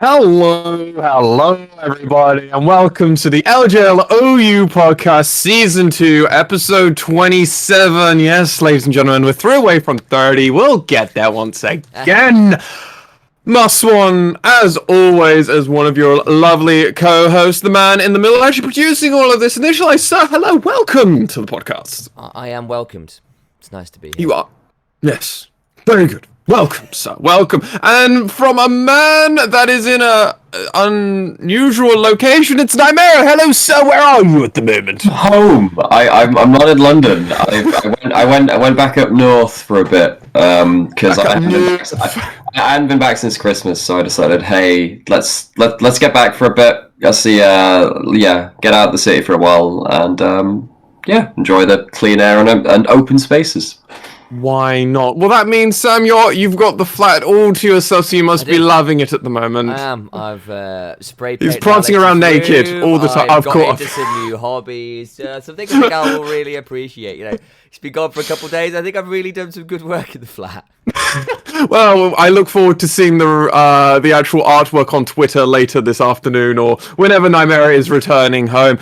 Hello, everybody, and welcome to the LJLOU Podcast, Season 2, Episode 27. Yes, ladies and gentlemen, we're 3 away from 30. We'll get there once again. MaskedSwan, as always, as one of your lovely co-hosts, the man in the middle, actually producing all of this. Initia1ise, sir, hello, welcome to the podcast. I am welcomed. It's nice to be here. You are. Yes. Very good. Welcome, sir. Welcome. And from a man that is in a unusual location, it's Nymaera. Hello, sir. Where are you at the moment? Home. I'm not in London. I went back up north for a bit because I hadn't been back since Christmas. So I decided, hey, let's get back for a bit. Get out of the city for a while and enjoy the clean air and open spaces. Why not? Well, that means, Sam, you've got the flat all to yourself, so you must be loving it at the moment. I am. I've sprayed. He's prancing around naked all the time. I've got into some new hobbies. Something I think I will really appreciate. You know, he's been gone for a couple of days. I think I've really done some good work in the flat. Well, I look forward to seeing the actual artwork on Twitter later this afternoon or whenever Nymaera is returning home.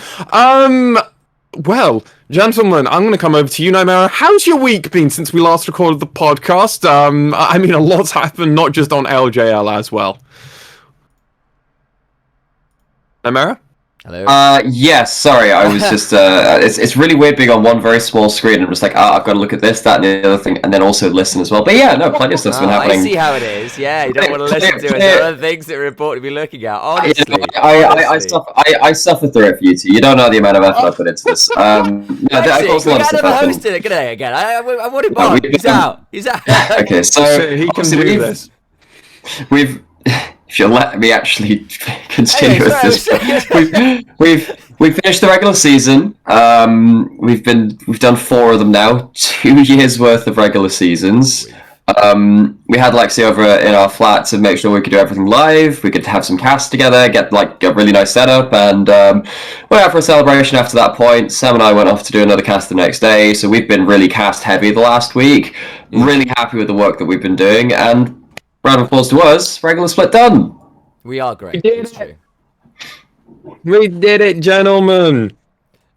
Well, gentlemen, I'm going to come over to you, Nymaera. How's your week been since we last recorded the podcast? I mean, a lot's happened, not just on LJL as well. Nymaera? Hello. Yes, sorry, I was just, it's really weird being on one very small screen and just like, I've got to look at this, that, and the other thing, and then also listen as well. But yeah, no, plenty of stuff's been happening. I see how it is, yeah, you don't want to listen to it, there are other things that are important to be looking at, honestly. I suffer through it for you two. You don't know the amount of effort I put into this. We got another host in it, good day again. I want him on, he's out. Okay, so he can do this. If you'll let me actually continue with this, we've finished the regular season. We've done 4 of them now, 2 years worth of regular seasons. We had Lexi over in our flat to make sure we could do everything live. We could have some casts together, get a really nice setup, and went out for a celebration after that point. Sam and I went off to do another cast the next day, so we've been really cast heavy the last week. Really happy with the work that we've been doing, and round of applause to us, regular split done. We are great, it's true. We did it, gentlemen.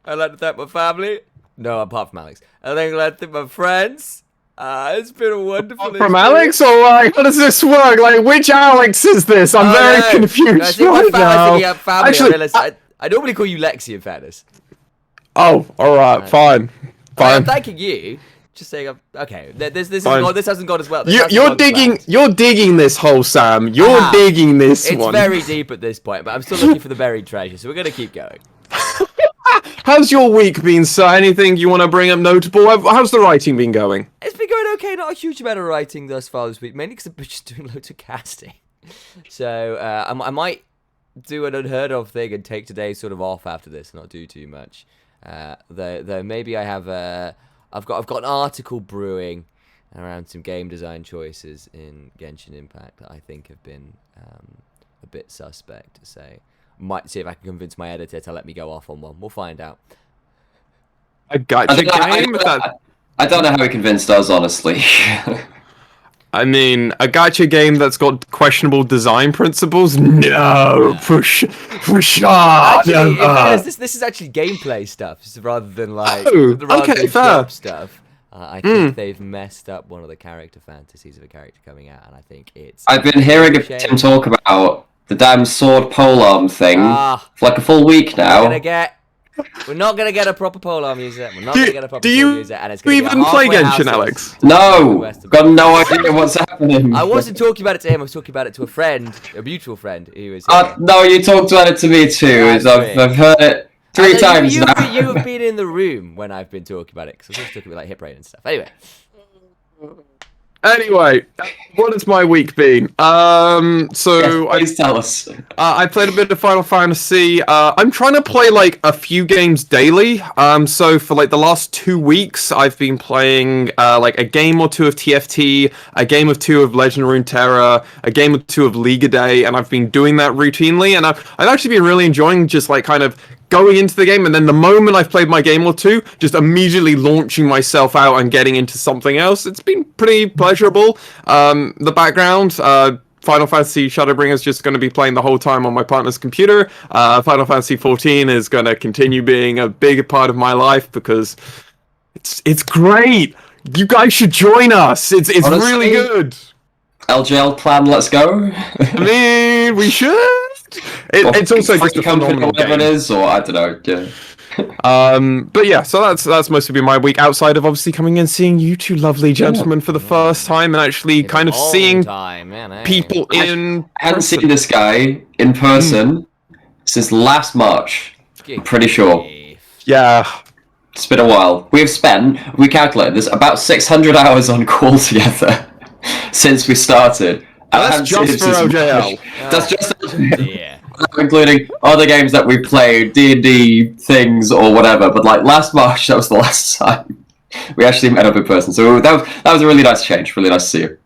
I'd like to thank my family. No, apart from Alex. I'd like to thank my friends. It's been a wonderful From Alex, or like, how does this work? Like, which Alex is this? I'm very confused right now. Actually, I normally call you Lexi, in fairness. Oh, alright, fine. I'm thanking you. Just saying, okay. This hasn't gone as well. You're digging this hole, Sam. You're digging this one. It's very deep at this point, but I'm still looking for the buried treasure, so we're gonna keep going. How's your week been, sir? Anything you want to bring up notable? How's the writing been going? It's been going okay. Not a huge amount of writing thus far this week, mainly because I've been just doing loads of casting. So I might do an unheard of thing and take today sort of off after this, and not do too much. Though maybe I have I've got an article brewing around some game design choices in Genshin Impact that I think have been a bit suspect, to say. Might see if I can convince my editor to let me go off on one. We'll find out. A gacha game? I don't know how he convinced us, honestly. I mean, a gacha game that's got questionable design principles? No, for sure. Actually, this is actually gameplay stuff, rather than fair stuff. I think they've messed up one of the character fantasies of a character coming out, and I think it's. I've been hearing Tim talk about the damn sword polearm thing for like a full week now. We're not gonna get a proper polearm user. We're not gonna get a proper user, and it's gonna be even play Genshin, Alex? No, got no idea what's happening. I wasn't talking about it to him. I was talking about it to a friend, a mutual friend who was. No, you talked about it to me too. I've heard it 3 times now. You have been in the room when I've been talking about it, because I was talking about like hip rate and stuff. Anyway, what has my week been? Please tell us. I played a bit of Final Fantasy. I'm trying to play like a few games daily. So for like the last 2 weeks, I've been playing like a game or 2 of TFT, a game or 2 of Legend of Runeterra, a game or 2 of League of Day, and I've been doing that routinely. And I've actually been really enjoying just like kind of going into the game, and then the moment I've played my game or 2, just immediately launching myself out and getting into something else. It's been pretty pleasurable. The background, Final Fantasy Shadowbringers is just going to be playing the whole time on my partner's computer. Final Fantasy 14 is going to continue being a big part of my life because it's great. You guys should join us. It's Honestly, really good. LJL clan, let's go. I mean, we should. It's also just a phenomenal whatever game. it is, or I don't know. Yeah. But yeah, so that's mostly been my week outside of obviously coming and seeing you two lovely gentlemen for the first time and actually kind of seeing people in. I haven't seen this guy in person since last March. I'm pretty sure. Yeah. It's been a while. We calculated this, about 600 hours on call together since we started. That's just for LJL. That's just Yeah. including other games that we've played, D&D things or whatever. But like last March, that was the last time we actually met up in person. So that was a really nice change. Really nice to see you.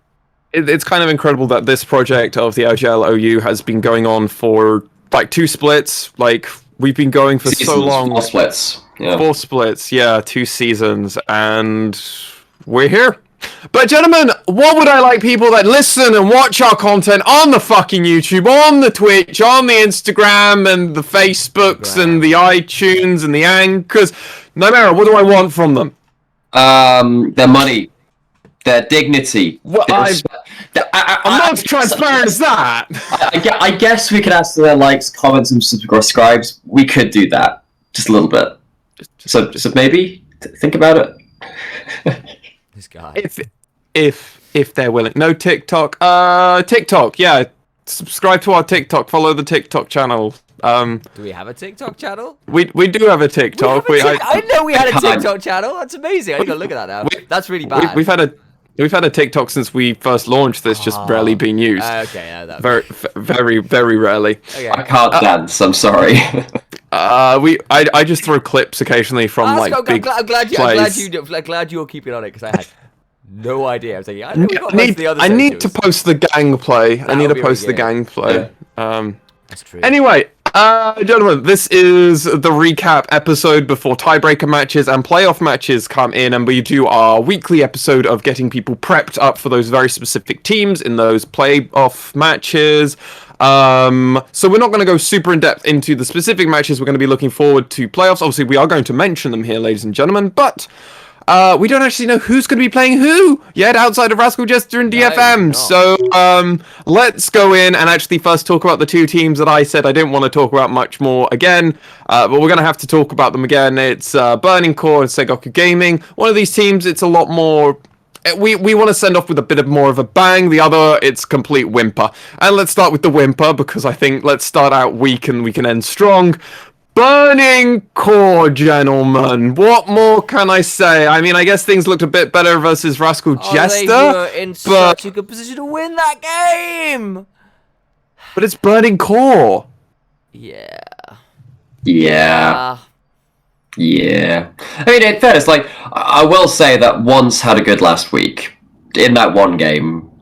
It's kind of incredible that this project of the LJL OU has been going on for like 2 splits. Like we've been going for so long. 4 splits. Yeah. 4 splits. Yeah, 2 seasons, and we're here. But gentlemen, what would I like people that listen and watch our content on the fucking YouTube, on the Twitch, on the Instagram, and the Facebooks, and the iTunes, and the Anchors? Nymaera, what do I want from them? Their money, their dignity. Well, I'm not as transparent as that. I guess we could ask for their likes, comments, and subscribes. We could do that just a little bit. So maybe think about it. This guy. If they're willing. No TikTok. TikTok. Yeah. Subscribe to our TikTok. Follow the TikTok channel. Do we have a TikTok channel? We do have a TikTok. I know we had a TikTok channel. That's amazing. I gotta look at that now. That's really bad. We've had a TikTok since we first launched. That's just barely been used. Okay, yeah, that very rarely. Okay. I can't dance. I'm sorry. I just throw clips occasionally from big I'm glad plays. you're keeping on it because I had no idea. I was like, I know we got most of the other I need to socials. post the gang play. I need to post the gang play. That's true. Anyway, gentlemen, this is the recap episode before tiebreaker matches and playoff matches come in, and we do our weekly episode of getting people prepped up for those very specific teams in those playoff matches. So we're not going to go super in depth into the specific matches. We're going to be looking forward to playoffs. Obviously, we are going to mention them here, ladies and gentlemen, but we don't actually know who's going to be playing who yet outside of Rascal Jester and DFM. So let's go in and actually first talk about the 2 teams that I said I didn't want to talk about much more again, but we're going to have to talk about them again. It's Burning Core and Sengoku Gaming. One of these teams, it's a lot more... We want to send off with a bit of more of a bang. The other, it's complete whimper. And let's start with the whimper, because I think let's start out weak and we can end strong. Burning Core, gentlemen. What more can I say? I mean, I guess things looked a bit better versus Rascal Jester. They were in such a good position to win that game. But it's Burning Core. Yeah. Yeah. I mean, in fairness, like, I will say that once had a good last week. In that one game,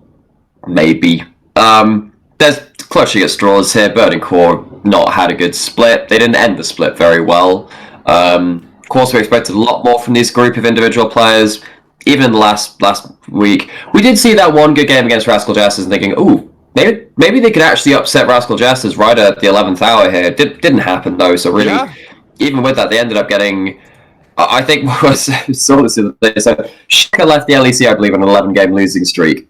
maybe. There's clutching at straws here. Burning Core not had a good split. They didn't end the split very well. Of course, we expected a lot more from this group of individual players. Even in the last week, we did see that one good game against Rascal Jesters and thinking, ooh, maybe they could actually upset Rascal Jesters right at the 11th hour here. Didn't happen, though, so really... Yeah. Even with that, they ended up getting, I think, so Shaka left the LEC, I believe, on an 11-game losing streak.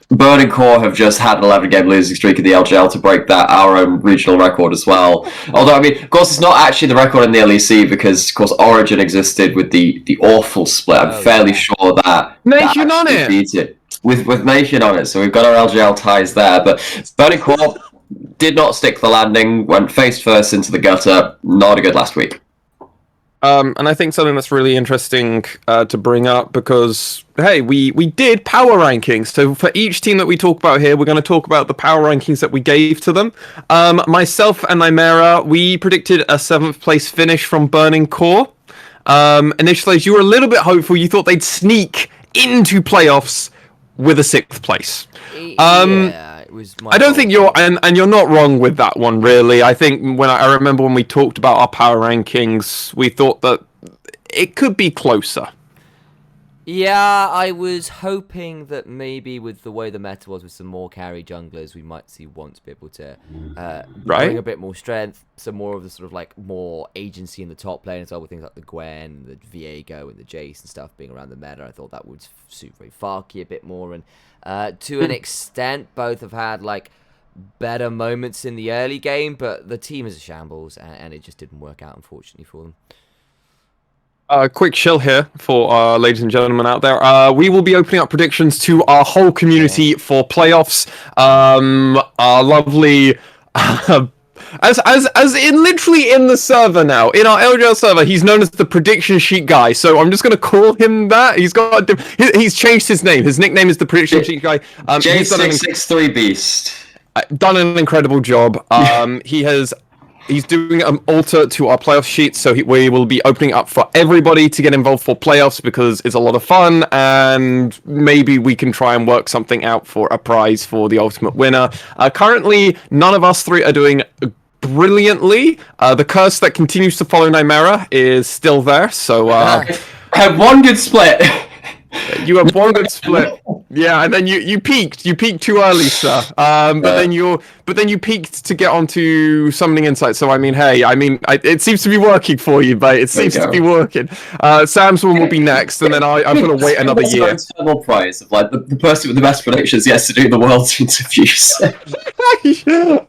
Burning Core have just had an 11-game losing streak in the LJL to break our own regional record as well. Although, I mean, of course, it's not actually the record in the LEC because, of course, Origin existed with the awful split. I'm fairly sure that Nation on it! Beat it. With Nation on it, so we've got our LJL ties there. But Burning Core... did not stick the landing, went face first into the gutter. Not a good last week. And I think something that's really interesting to bring up because, hey, we did power rankings. So for each team that we talk about here, we're going to talk about the power rankings that we gave to them. Myself and Nymaera, we predicted a 7th place finish from Burning Core. Initially, you were a little bit hopeful. You thought they'd sneak into playoffs with a 6th place. I don't think you're, and you're not wrong with that one, really. I think I remember when we talked about our power rankings, we thought that it could be closer. Yeah, I was hoping that maybe with the way the meta was with some more carry junglers, we might see Want to be able to bring a bit more strength, some more of the sort of like more agency in the top lane as well, with things like the Gwen, the Viego, and the Jace and stuff being around the meta. I thought that would suit very Farky a bit more, and to an extent, both have had like better moments in the early game, but the team is a shambles, and it just didn't work out, unfortunately, for them. Quick chill here for ladies and gentlemen out there. We will be opening up predictions to our whole community for playoffs. Our lovely, as in literally in the server now, in our LJL server, he's known as the prediction sheet guy. So I'm just gonna call him that. He's changed his name. His nickname is the prediction sheet guy. J663 Beast. Done an incredible job. He's doing an alter to our playoff sheet, so we will be opening up for everybody to get involved for playoffs because it's a lot of fun, and maybe we can try and work something out for a prize for the ultimate winner. Currently, none of us three are doing brilliantly. The curse that continues to follow Nymaera is still there, so... I had one good split. You have one good split. Yeah, and then you peaked. You peaked too early, sir. But then you peaked to get onto summoning insight. So I mean, hey, it seems to be working for you, but it seems to be working. Sam's one will be next, and then I'm gonna wait another year. Internal prize of like the person with the best predictions gets to do the world's interviews.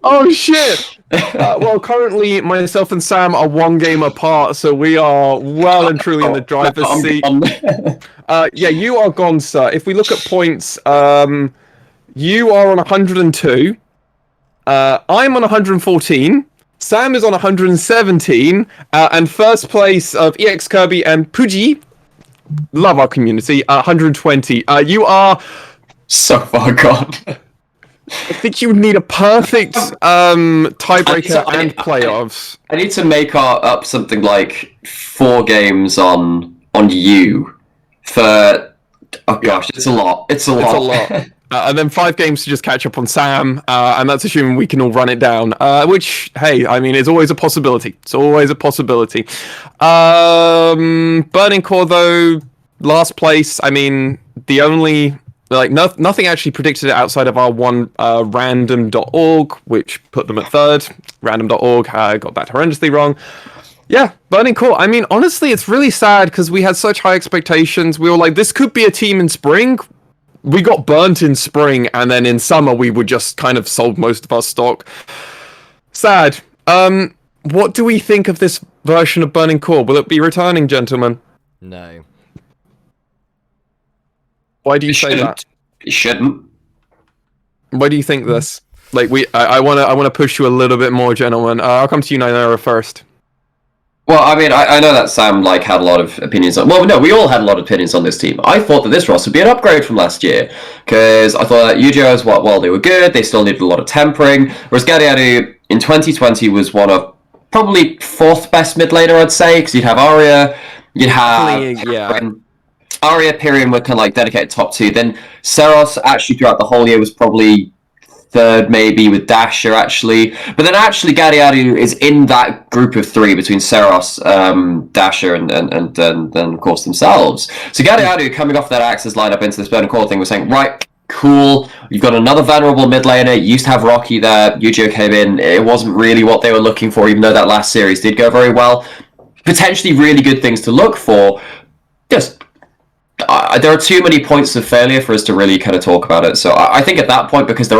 Oh shit! Well, currently myself and Sam are one game apart, so we are well and truly in the driver's seat. Yeah, you are gone, sir. If we look at points, you are on 102. I'm on 114. Sam is on 117. And first place of EX Kirby and Pooji, love our community, 120. You are so far gone. I think you would need a perfect tiebreaker and playoffs. I need to make up something like 4 games on you. For gosh, it's a lot. It's a lot. And then 5 games to just catch up on Sam, and that's assuming we can all run it down. Which, hey, I mean, is always a possibility. It's always a possibility. Burning Core, though, last place. I mean, the only nothing actually predicted it outside of our one random.org, which put them at 3rd. Random.org got that horrendously wrong. Yeah, Burning Core. I mean, honestly, it's really sad because we had such high expectations. We were like, this could be a team in spring. We got burnt in spring, and then in summer we would just kind of sold most of our stock. Sad. What do we think of this version of Burning Core? Will it be returning, gentlemen? No. Why do you say that? It shouldn't. Why do you think this? Like, I wanna push you a little bit more, gentlemen. I'll come to you, Nymaera, first. Well, I mean, I know that Sam had a lot of opinions on. Well, no, we all had a lot of opinions on this team. I thought that this roster would be an upgrade from last year because I thought that Yu-Gi-Oh's while they were good, they still needed a lot of tempering. Whereas Gadiadu in 2020 was one of probably 4th best mid laner, I'd say, because you'd have Arya, you'd have Arya, Pyrion were kind of like dedicated top 2. Then Seros actually throughout the whole year was probably 3rd, maybe with Dasher actually, but then actually Gadiadu is in that group of 3 between Seros, Dasher, and of course themselves. So Gadiadu coming off that Axis lineup into this Burning Core thing was saying, right, cool, you've got another venerable mid laner. You used to have Rocky there. Yu-Gi-Oh came in. It wasn't really what they were looking for, even though that last series did go very well. Potentially really good things to look for. Just there are too many points of failure for us to really kind of talk about it. So I think at that point, because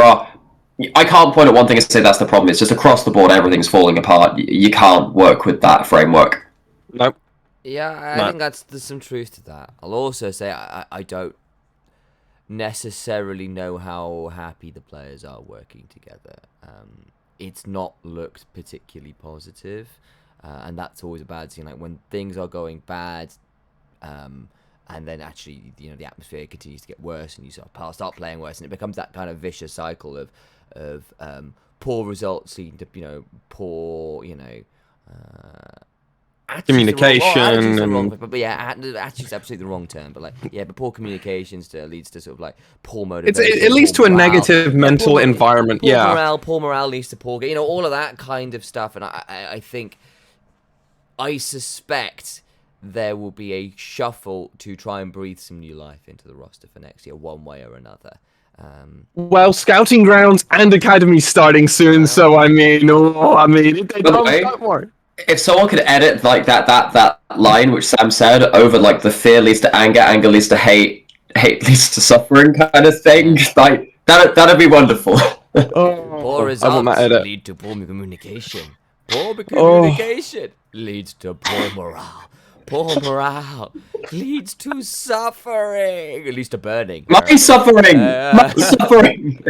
I can't point at one thing and say that's the problem. It's just across the board, everything's falling apart. You can't work with that framework. Nope. Yeah, I think there's some truth to that. I'll also say I don't necessarily know how happy the players are working together. It's not looked particularly positive, and that's always a bad thing. Like when things are going bad, and then actually, the atmosphere continues to get worse, and you sort of start playing worse, and it becomes that kind of vicious cycle of poor results leading to poor communication. But yeah, attitude's absolutely the wrong term. But but poor communications leads to sort of poor motivation. It leads to a negative mental environment. Poor morale leads to poor, all of that kind of stuff. And I think, I suspect there will be a shuffle to try and breathe some new life into the roster for next year, one way or another. Well, scouting grounds and academy starting soon, so don't worry. If someone could edit like that line which Sam said over like the fear leads to anger, anger leads to hate, hate leads to suffering kind of thing, like that'd be wonderful. Poor results lead to poor communication. Poor communication leads to poor morale. Poor morale leads to suffering. It leads to burning. My suffering. My suffering.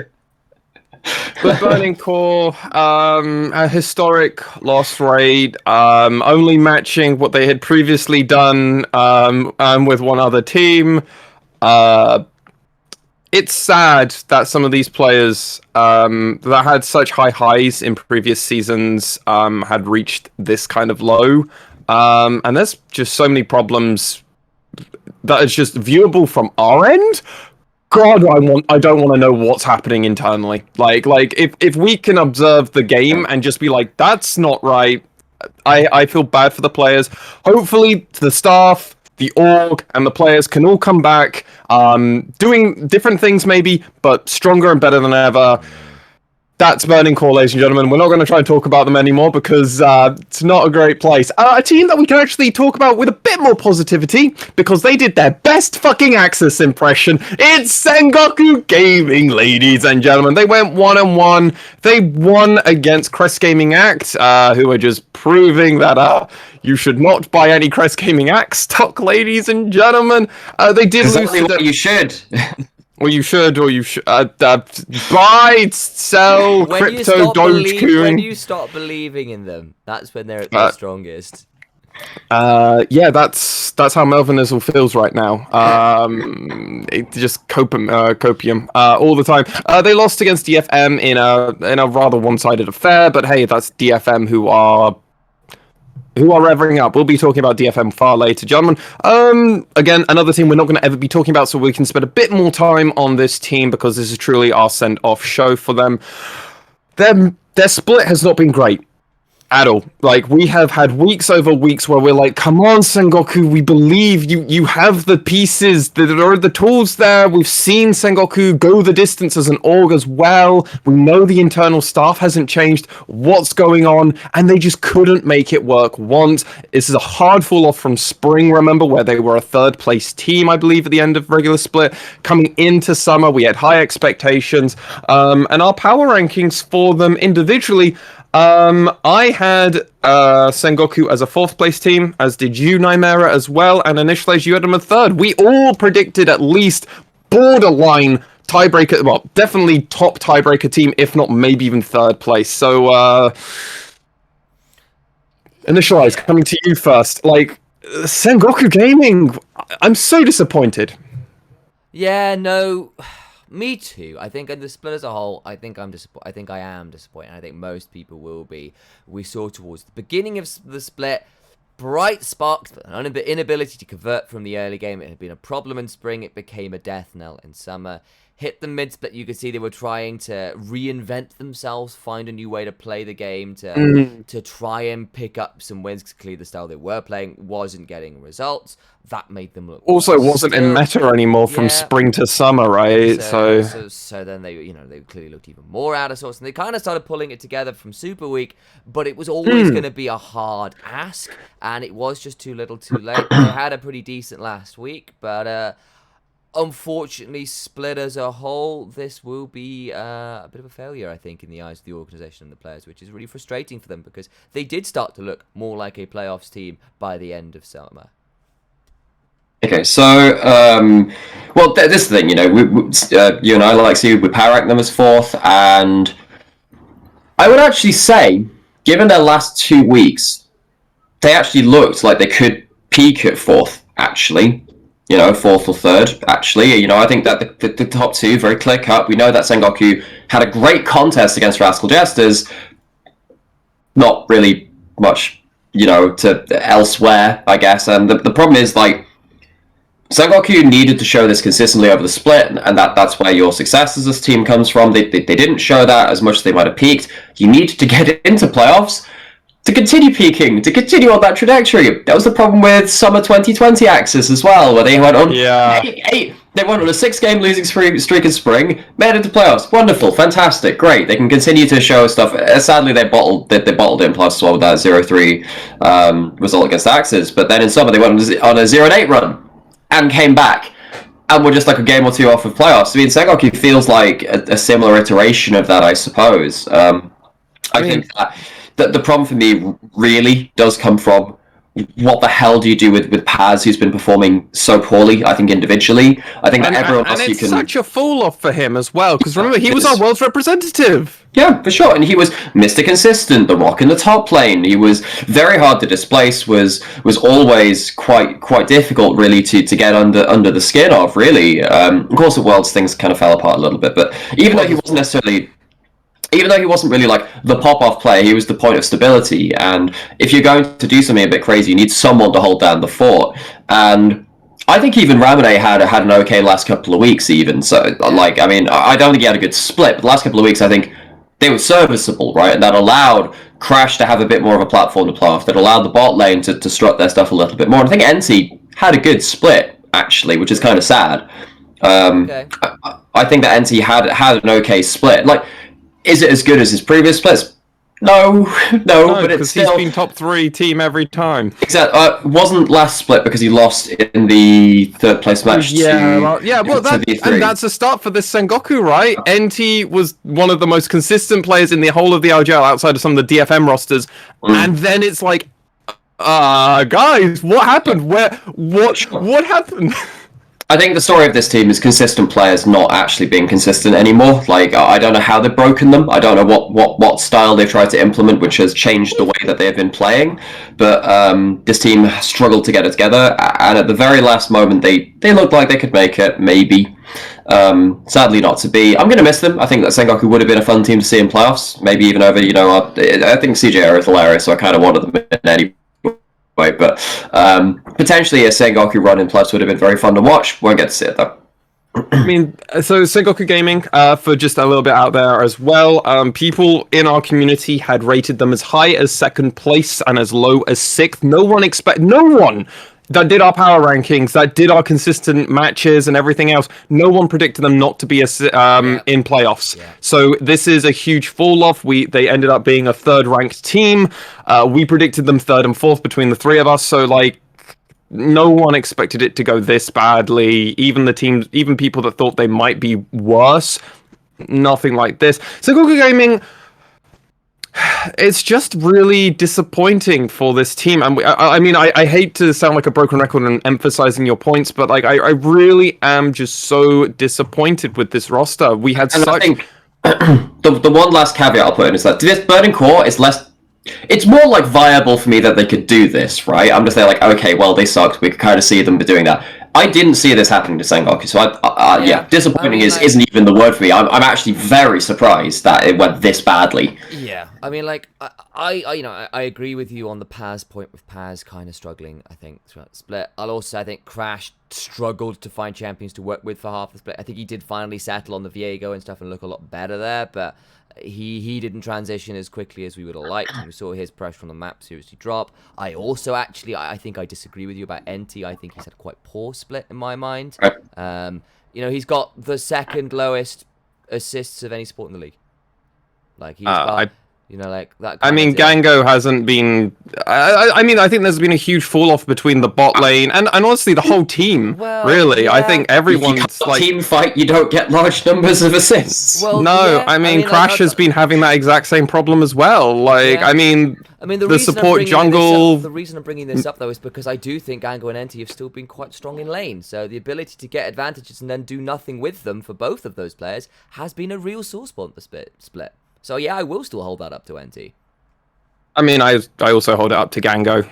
The Burning Core, a historic loss rate, only matching what they had previously done with one other team. It's sad that some of these players that had such high highs in previous seasons had reached this kind of low. And there's just so many problems that is just viewable from our end. God, I don't want to know what's happening internally. Like if we can observe the game and just be like, that's not right. I feel bad for the players. Hopefully the staff, the org, and the players can all come back, doing different things maybe, but stronger and better than ever. That's Burning Core, ladies and gentlemen. We're not going to try and talk about them anymore because it's not a great place. A team that we can actually talk about with a bit more positivity because they did their best fucking Axis impression. It's Sengoku Gaming, ladies and gentlemen. They went 1-1. They won against Crest Gaming Act, who are just proving that you should not buy any Crest Gaming Act stock, ladies and gentlemen. They did lose. What you should. Or you should buy, sell, crypto, Dogecoin. When you stop believing in them, that's when they're at their strongest. Yeah, that's how Melvin Izzle feels right now. It just copium all the time. They lost against DFM in a rather one-sided affair, but hey, that's DFM who are revving up. We'll be talking about DFM far later, gentlemen. Again, another team we're not going to ever be talking about, so we can spend a bit more time on this team because this is truly our send-off show for them. Their split has not been great at all. Like, we have had weeks over weeks where we're like, come on, Sengoku, we believe you have the pieces, there are the tools there. We've seen Sengoku go the distance as an org as well. We know the internal staff hasn't changed. What's going on? And they just couldn't make it work once. This is a hard fall off from spring, remember, where they were a third place team, I believe, at the end of regular split. Coming into summer, we had high expectations. And our power rankings for them individually, I had Sengoku as a fourth place team, as did you, Nymaera, as well, and Initia1ise, you had them a third. We all predicted at least borderline tiebreaker, well, definitely top tiebreaker team, if not maybe even third place. So, Initia1ise, coming to you first. Like, Sengoku Gaming, I'm so disappointed. Yeah, no... Me too. I think in the split as a whole, I think I am disappointed. I think most people will be. We saw towards the beginning of the split bright sparks, but an inability to convert from the early game. It had been a problem in spring. It became a death knell in summer. Hit the mid-split, you could see they were trying to reinvent themselves, find a new way to play the game, to try and pick up some wins, because clearly the style they were playing wasn't getting results. That made them look also wasn't in meta anymore from spring to summer, right? So then they clearly looked even more out of sorts, and they kind of started pulling it together from Super Week, but it was always going to be a hard ask, and it was just too little too late. They had a pretty decent last week, but unfortunately, split as a whole, this will be a bit of a failure, I think, in the eyes of the organisation and the players, which is really frustrating for them because they did start to look more like a playoffs team by the end of summer. Okay, so, well, this is the thing, you and I, like you, we power rank them as fourth, and I would actually say, given their last 2 weeks, they actually looked like they could peak at fourth, actually. Fourth or third, actually. I think that the top two, very clear cut. We know that Sengoku had a great contest against Rascal Jesters. Not really much, to elsewhere, I guess. And the problem is, like, Sengoku needed to show this consistently over the split, and that's where your success as this team comes from. They didn't show that as much as they might have peaked. You need to get into playoffs, to continue peaking, to continue on that trajectory. That was the problem with summer 2020 Axis as well, where they went on they went on a 6-game losing streak in spring, made it to playoffs. Wonderful, fantastic, great. They can continue to show stuff. Sadly, they bottled it in playoffs as well with that 0-3 result against Axis. But then in summer, they went on a 0-8 run and came back. And we're just like a game or two off of playoffs. I mean, Sengoku feels like a similar iteration of that, I suppose. I think that the problem for me really does come from what the hell do you do with Paz, who's been performing so poorly, I think, individually. I think that everyone else you can... And it's such a fall-off for him as well, because remember, he was our world's representative. Yeah, for sure, and he was Mr. Consistent, the rock in the top lane. He was very hard to displace, was always quite difficult, really, to get under the skin of, really. Of course, at Worlds, things kind of fell apart a little bit, but even though he wasn't really like the pop-off player, he was the point of stability. And if you're going to do something a bit crazy, you need someone to hold down the fort. And I think even Ramune had an okay last couple of weeks, even. So, like, I mean, I don't think he had a good split, but the last couple of weeks, I think they were serviceable, right? And that allowed Crash to have a bit more of a platform to play off. That allowed the bot lane to strut their stuff a little bit more. And I think NT had a good split, actually, which is kind of sad. I think that NT had an okay split. Like, is it as good as his previous splits? No, but it's still... he's been top 3 team every time. Exactly. Wasn't last split because he lost in the 3rd place match. And that's a start for this Sengoku, right? NT was one of the most consistent players in the whole of the LJL outside of some of the DFM rosters, and then it's like, guys, what happened? What happened? I think the story of this team is consistent players not actually being consistent anymore. Like, I don't know how they've broken them. I don't know what style they've tried to implement, which has changed the way that they've been playing. But this team has struggled to get it together, and at the very last moment, they looked like they could make it, maybe. Sadly not to be. I'm going to miss them. I think that Sengoku would have been a fun team to see in playoffs, maybe even over, I think CJR is hilarious, so I kind of wanted them in anyway. But potentially a Sengoku run in plus would have been very fun to watch. Won't get to see it though. I mean, so Sengoku Gaming, for just a little bit out there as well, people in our community had rated them as high as 2nd place and as low as 6th. No one that did our power rankings, that did our consistent matches and everything else, no one predicted them not to be in playoffs. Yeah. So this is a huge fall off. They ended up being a 3rd ranked team. We predicted them 3rd and 4th between the 3 of us. So like, no one expected it to go this badly. Even people that thought they might be worse, nothing like this. So Sengoku Gaming, it's just really disappointing for this team. And I mean, I hate to sound like a broken record and emphasizing your points, but like, I really am just so disappointed with this roster. We had I think the one last caveat I'll put in is that this Burning Core is less... It's more like viable for me that they could do this, right? I'm just there like, okay, well, they sucked. We could kind of see them doing that. I didn't see this happening to Sengoku, so disappointing isn't even the word for me. I'm actually very surprised that it went this badly. Yeah, I mean, like, I agree with you on the Paz point, with Paz kind of struggling, I think, throughout the split. I think Crash struggled to find champions to work with for half the split. I think he did finally settle on the Viego and stuff and look a lot better there, but he didn't transition as quickly as we would have liked. We saw his pressure on the map seriously drop. I also I think I disagree with you about NT. I think he's had quite poor split in my mind. He's got the 2nd lowest assists of any sport in the league. Like, he's got... that. I mean, Gango hasn't been. I mean, I think there's been a huge fall off between the bot lane and honestly the whole team. Well, really, yeah. I think everyone's like team fight. You don't get large numbers of assists. Well, no, yeah. I mean, Crash has been having that exact same problem as well. Like, yeah. I mean, the support jungle. The reason I'm bringing this up though is because I do think Gango and NT have still been quite strong in lane. So the ability to get advantages and then do nothing with them for both of those players has been a real sore spot in the split. So yeah, I will still hold that up to NT. I mean, I also hold it up to Gango.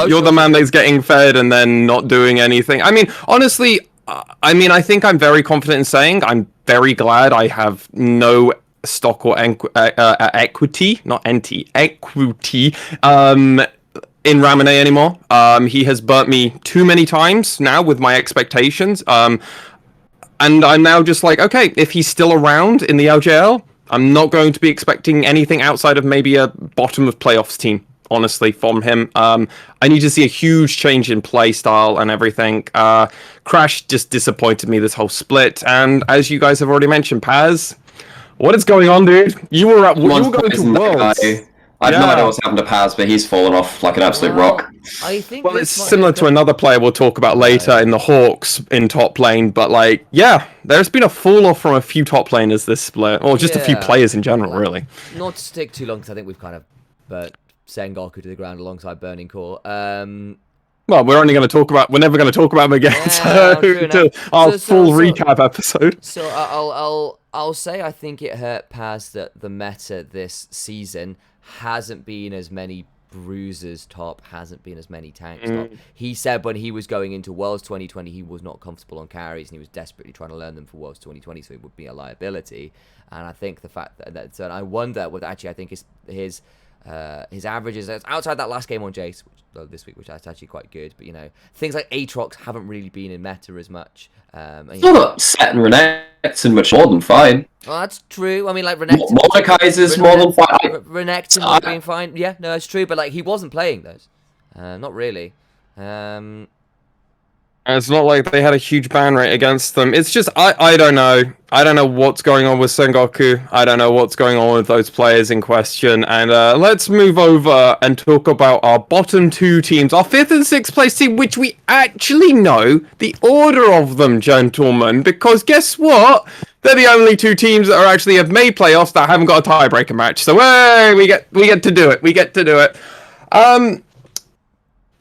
You're the man that's getting fed and then not doing anything. I mean, honestly, I think I'm very confident in saying I'm very glad I have no stock or equity, not NT, equity, in Ramune anymore. He has burnt me too many times now with my expectations. And I'm now just like, okay, if he's still around in the LJL, I'm not going to be expecting anything outside of maybe a bottom of playoffs team, honestly, from him. I need to see a huge change in play style and everything. Crash just disappointed me this whole split, and as you guys have already mentioned, Paz, what is going on, dude? You were going to Worlds. I have no idea what's happened to Paz, but he's fallen off like an absolute rock. I think it's similar to another player we'll talk about later in the Hawks in top lane, but like, yeah, there's been a fall off from a few top laners this split, or just a few players in general, really. Not to stick too long, because I think we've kind of burnt Sengoku to the ground alongside Burning Core. Well, we're never going to talk about him again. Our full recap episode. So I'll say I think it hurt Paz that the meta this season hasn't been as many bruisers top, hasn't been as many tanks top. He said when he was going into Worlds 2020, he was not comfortable on carries, and he was desperately trying to learn them for Worlds 2020, so it would be a liability. And I think the fact that so I wonder what actually I think his averages outside that last game on Jace, this week, which is actually quite good. But things like Aatrox haven't really been in meta as much. Still not set and Renekton much more than fine. Well, that's true. I mean, like Renekton, Mordekaiser's more than fine. Renekton would have been fine. Yeah, no, that's true. But like, he wasn't playing those. Not really. It's not like they had a huge ban rate against them. It's just, I don't know. I don't know what's going on with Sengoku. I don't know what's going on with those players in question. And let's move over and talk about our bottom two teams. Our 5th and 6th place team, which we actually know the order of them, gentlemen. Because guess what? They're the only two teams that are actually have made playoffs that haven't got a tiebreaker match. So, hey, we get to do it. We get to do it.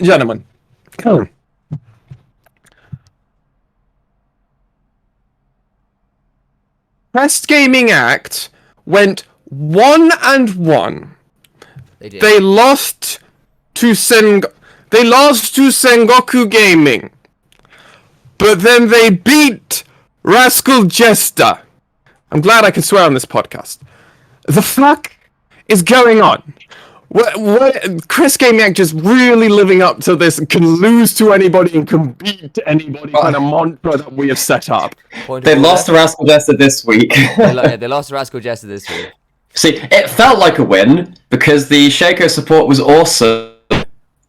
Gentlemen, come on. Best Gaming Act went 1-1. They did. They lost to Sengoku Gaming, but then they beat Rascal Jester. I'm glad I can swear on this podcast. The fuck is going on? What Chris Gaming Act just really living up to this can lose to anybody and can beat anybody kind of mantra that we have set up. They lost to Rascal Jester this week. They lost to Rascal Jester this week. See, it felt like a win because the Shaco support was awesome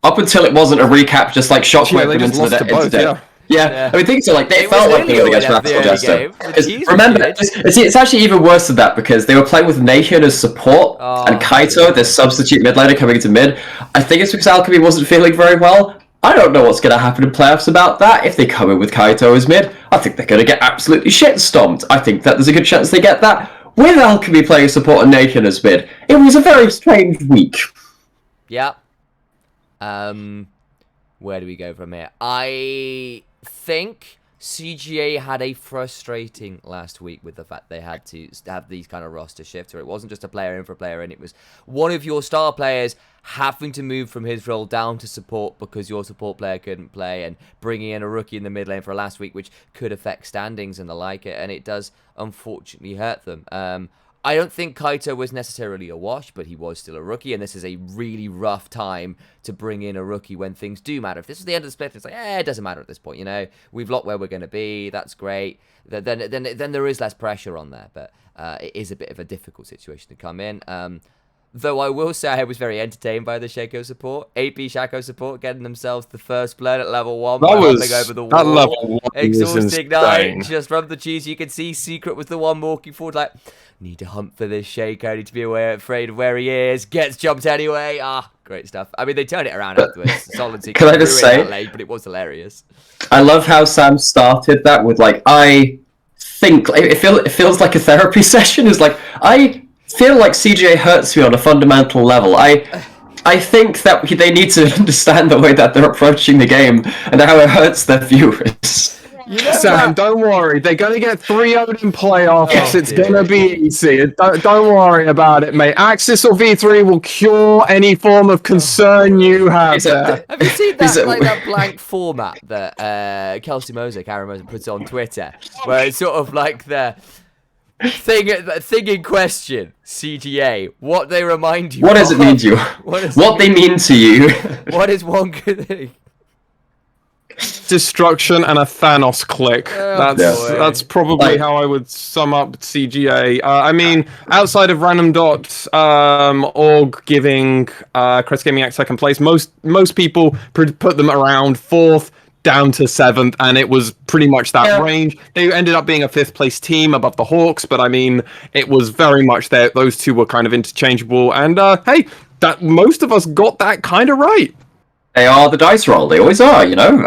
up until it wasn't a recap, just like shockwave them into the dead. Yeah, I mean, things are like they felt like they were against Rascal Jester. Remember, it's actually even worse than that because they were playing with Nahun as support and Kaito, their substitute mid laner, coming into mid. I think it's because Alchemy wasn't feeling very well. I don't know what's going to happen in playoffs about that. If they come in with Kaito as mid, I think they're going to get absolutely shit stomped. I think that there's a good chance they get that with Alchemy playing support and Nahun as mid. It was a very strange week. Yeah. Where do we go from here? I think CGA had a frustrating last week with the fact they had to have these kind of roster shifts where it wasn't just a player in for a player in, it was one of your star players having to move from his role down to support because your support player couldn't play, and bringing in a rookie in the mid lane for last week, which could affect standings and the like, and it does unfortunately hurt them. I don't think Kaito was necessarily a wash, but he was still a rookie, and this is a really rough time to bring in a rookie when things do matter. If this was the end of the split, it's like, it doesn't matter at this point, we've locked where we're going to be, that's great. Then there is less pressure on there, but it is a bit of a difficult situation to come in. Though I will say I was very entertained by the Shaco support. AP Shaco support getting themselves the first blood at level 1 by hopping over the wall. That level 1 exhausting night. Just from the cheese, you can see Secret was the one walking forward like, need to hunt for this Shaco, need to be afraid of where he is. Gets jumped anyway. Great stuff. I mean, they turned it around afterwards. Solid Secret. Can I just say, that late, but it was hilarious. I love how Sam started that with like, I think it feels like a therapy session. Is like I feel like CJ hurts me on a fundamental level. I think that they need to understand the way that they're approaching the game and how it hurts their viewers. Sam, don't worry. They're going to get 3-0 in playoffs. It's going to be easy. Don't worry about it, mate. Axis or V3 will cure any form of concern you have there. Have you seen that blank format that Kelsey Moser, Karen Moser, puts on Twitter? Where it's sort of like the thing in question, CGA, what they remind you What does it mean to you? What they mean to you? What is one good thing? destruction and a Thanos click. That's probably how I would sum up CGA. I mean, outside of Random Dot org giving Chris Gaming Act second place, most people put them around 4th down to 7th, and it was pretty much that range. They ended up being a 5th place team above the Hawks, but I mean, it was very much there. Those two were kind of interchangeable, and hey, that most of us got that kind of right. They are the dice roll. They always are, you know.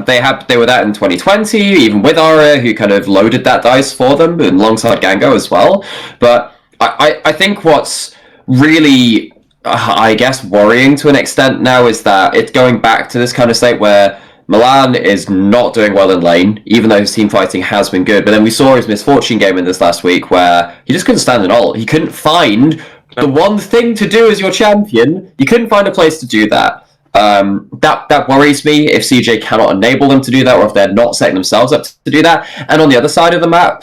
They were that in 2020, even with Aria, who kind of loaded that dice for them, and alongside Gango as well. But I think what's really, I guess, worrying to an extent now is that it's going back to this kind of state where Milan is not doing well in lane, even though his team fighting has been good. But then we saw his misfortune game in this last week where he just couldn't stand an ult. He couldn't find the one thing to do as your champion. You couldn't find a place to do that. That worries me if CJ cannot enable them to do that, or if they're not setting themselves up to do that. And on the other side of the map,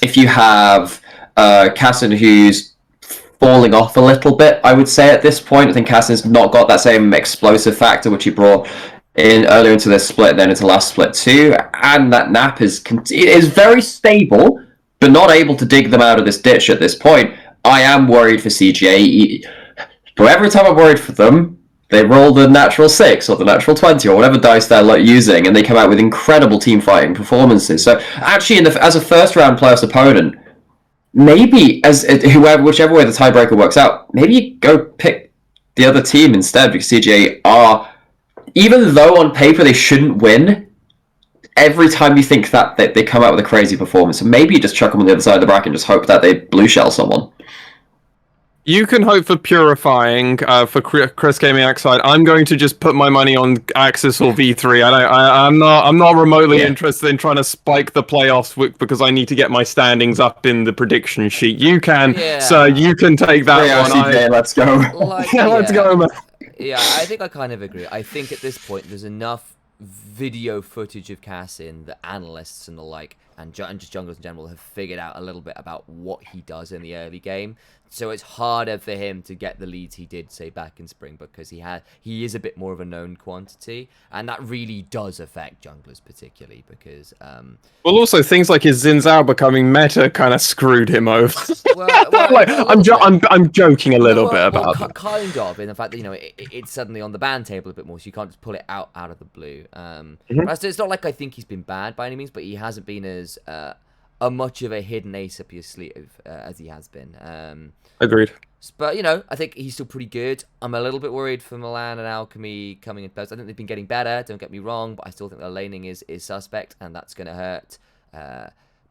if you have Cassin, who's falling off a little bit, I would say at this point. I think Cassin's not got that same explosive factor which he brought in earlier into this split, and then into last split too. And that Nap is very stable, but not able to dig them out of this ditch at this point. I am worried for CJ. But every time I'm worried for them, they roll the natural 6 or the natural 20 or whatever dice they're using, and they come out with incredible team fighting performances. So actually, as a first round playoffs opponent, maybe whichever way the tiebreaker works out, maybe you go pick the other team instead, because CJ are, even though on paper they shouldn't win, every time you think that they come out with a crazy performance, so maybe you just chuck them on the other side of the bracket and just hope that they blue shell someone. You can hope for purifying for Chris Gaming Act side. I'm going to just put my money on Axis or V3. I'm not remotely interested in trying to spike the playoffs because I need to get my standings up in the prediction sheet. You can, so you can take that one. Let's go. Let's go, man. Yeah, I think I kind of agree. I think at this point there's enough video footage of Cassin that analysts and the like, and just junglers in general, have figured out a little bit about what he does in the early game. So it's harder for him to get the leads he did, say, back in spring, because he is a bit more of a known quantity, and that really does affect junglers particularly, because well, also things like his Xin Zhao becoming meta kind of screwed him over. I'm joking a little bit about that. Kind of, in the fact that it's suddenly on the ban table a bit more, so you can't just pull it out of the blue. But it's not like I think he's been bad by any means, but he hasn't been as much of a hidden ace up your sleeve as he has been. Agreed. But, I think he's still pretty good. I'm a little bit worried for Milan and Alchemy coming in post. I think they've been getting better, don't get me wrong, but I still think their laning is suspect, and that's going to hurt,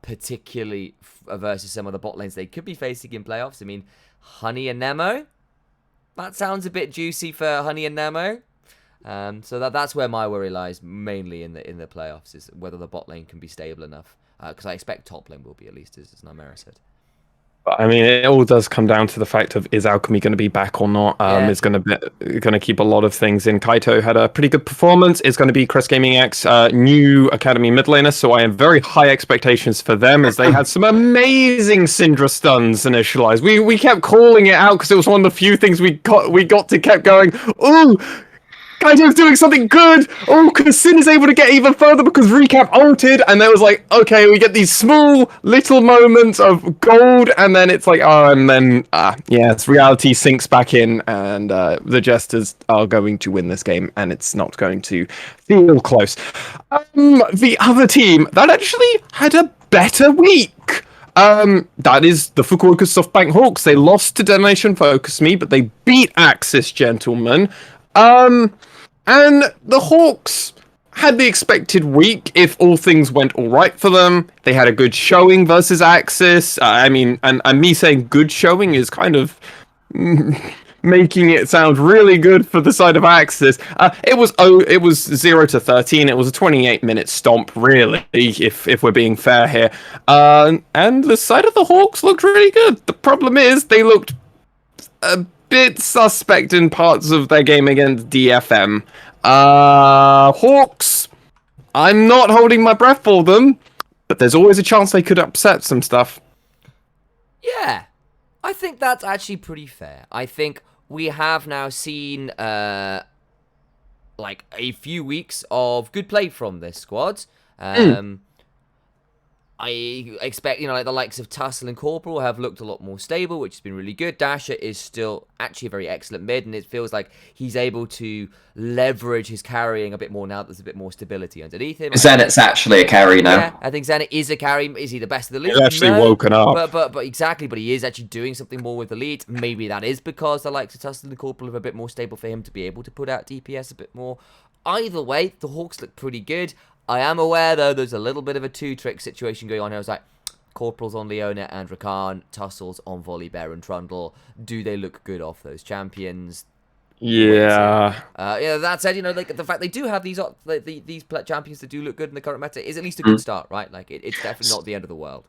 particularly versus some of the bot lanes they could be facing in playoffs. I mean, Honey and Nemo? That sounds a bit juicy for Honey and Nemo. So that's where my worry lies, mainly in the playoffs, is whether the bot lane can be stable enough. Because I expect top lane will be, at least, as Nymaera said. I mean, it all does come down to the fact of, is Alchemy going to be back or not? Is going to keep a lot of things in. Kaito had a pretty good performance. It's going to be Chris Gaming X new Academy mid laner, so I have very high expectations for them, as they had some amazing Syndra stuns initialized. We kept calling it out because it was one of the few things we got to kept going, ooh, Kaito's doing something good! Oh, because Sin is able to get even further because Recap ulted, and there was like, okay, we get these small little moments of gold, and then it's like, it's reality sinks back in, and the Jesters are going to win this game, and it's not going to feel close. The other team that actually had a better week. That is the Fukuoka SoftBank Hawks. They lost to Donation Focus Me, but they beat Axis, gentlemen. And the Hawks had the expected week if all things went all right for them. They had a good showing versus Axis. And me saying good showing is kind of making it sound really good for the side of Axis. It was 0-13. It was a 28-minute stomp, really, if we're being fair here. And the side of the Hawks looked really good. The problem is they looked bit suspect in parts of their game against DFM. Hawks, I'm not holding my breath for them, but there's always a chance they could upset some stuff. Yeah, I think that's actually pretty fair. I think we have now seen like a few weeks of good play from this squad. I expect, like the likes of Tussle and Corporal have looked a lot more stable, which has been really good. Dasher is still actually a very excellent mid, and it feels like he's able to leverage his carrying a bit more now that there's a bit more stability underneath him. Zenit's actually a carry now. Yeah, I think Zenit is a carry. Is he the best of the league? He's actually woken up. But exactly, but he is actually doing something more with the lead. Maybe that is because the likes of Tussle and Corporal are a bit more stable for him to be able to put out DPS a bit more. Either way, the Hawks look pretty good. I am aware, though, there's a little bit of a two-trick situation going on here. I was like, Corporal's on Leona and Rakan, Tussle's on Volibear and Trundle. Do they look good off those champions? Yeah. That said, like the fact they do have these champions that do look good in the current meta is at least a good start, right? Like, it's definitely not the end of the world.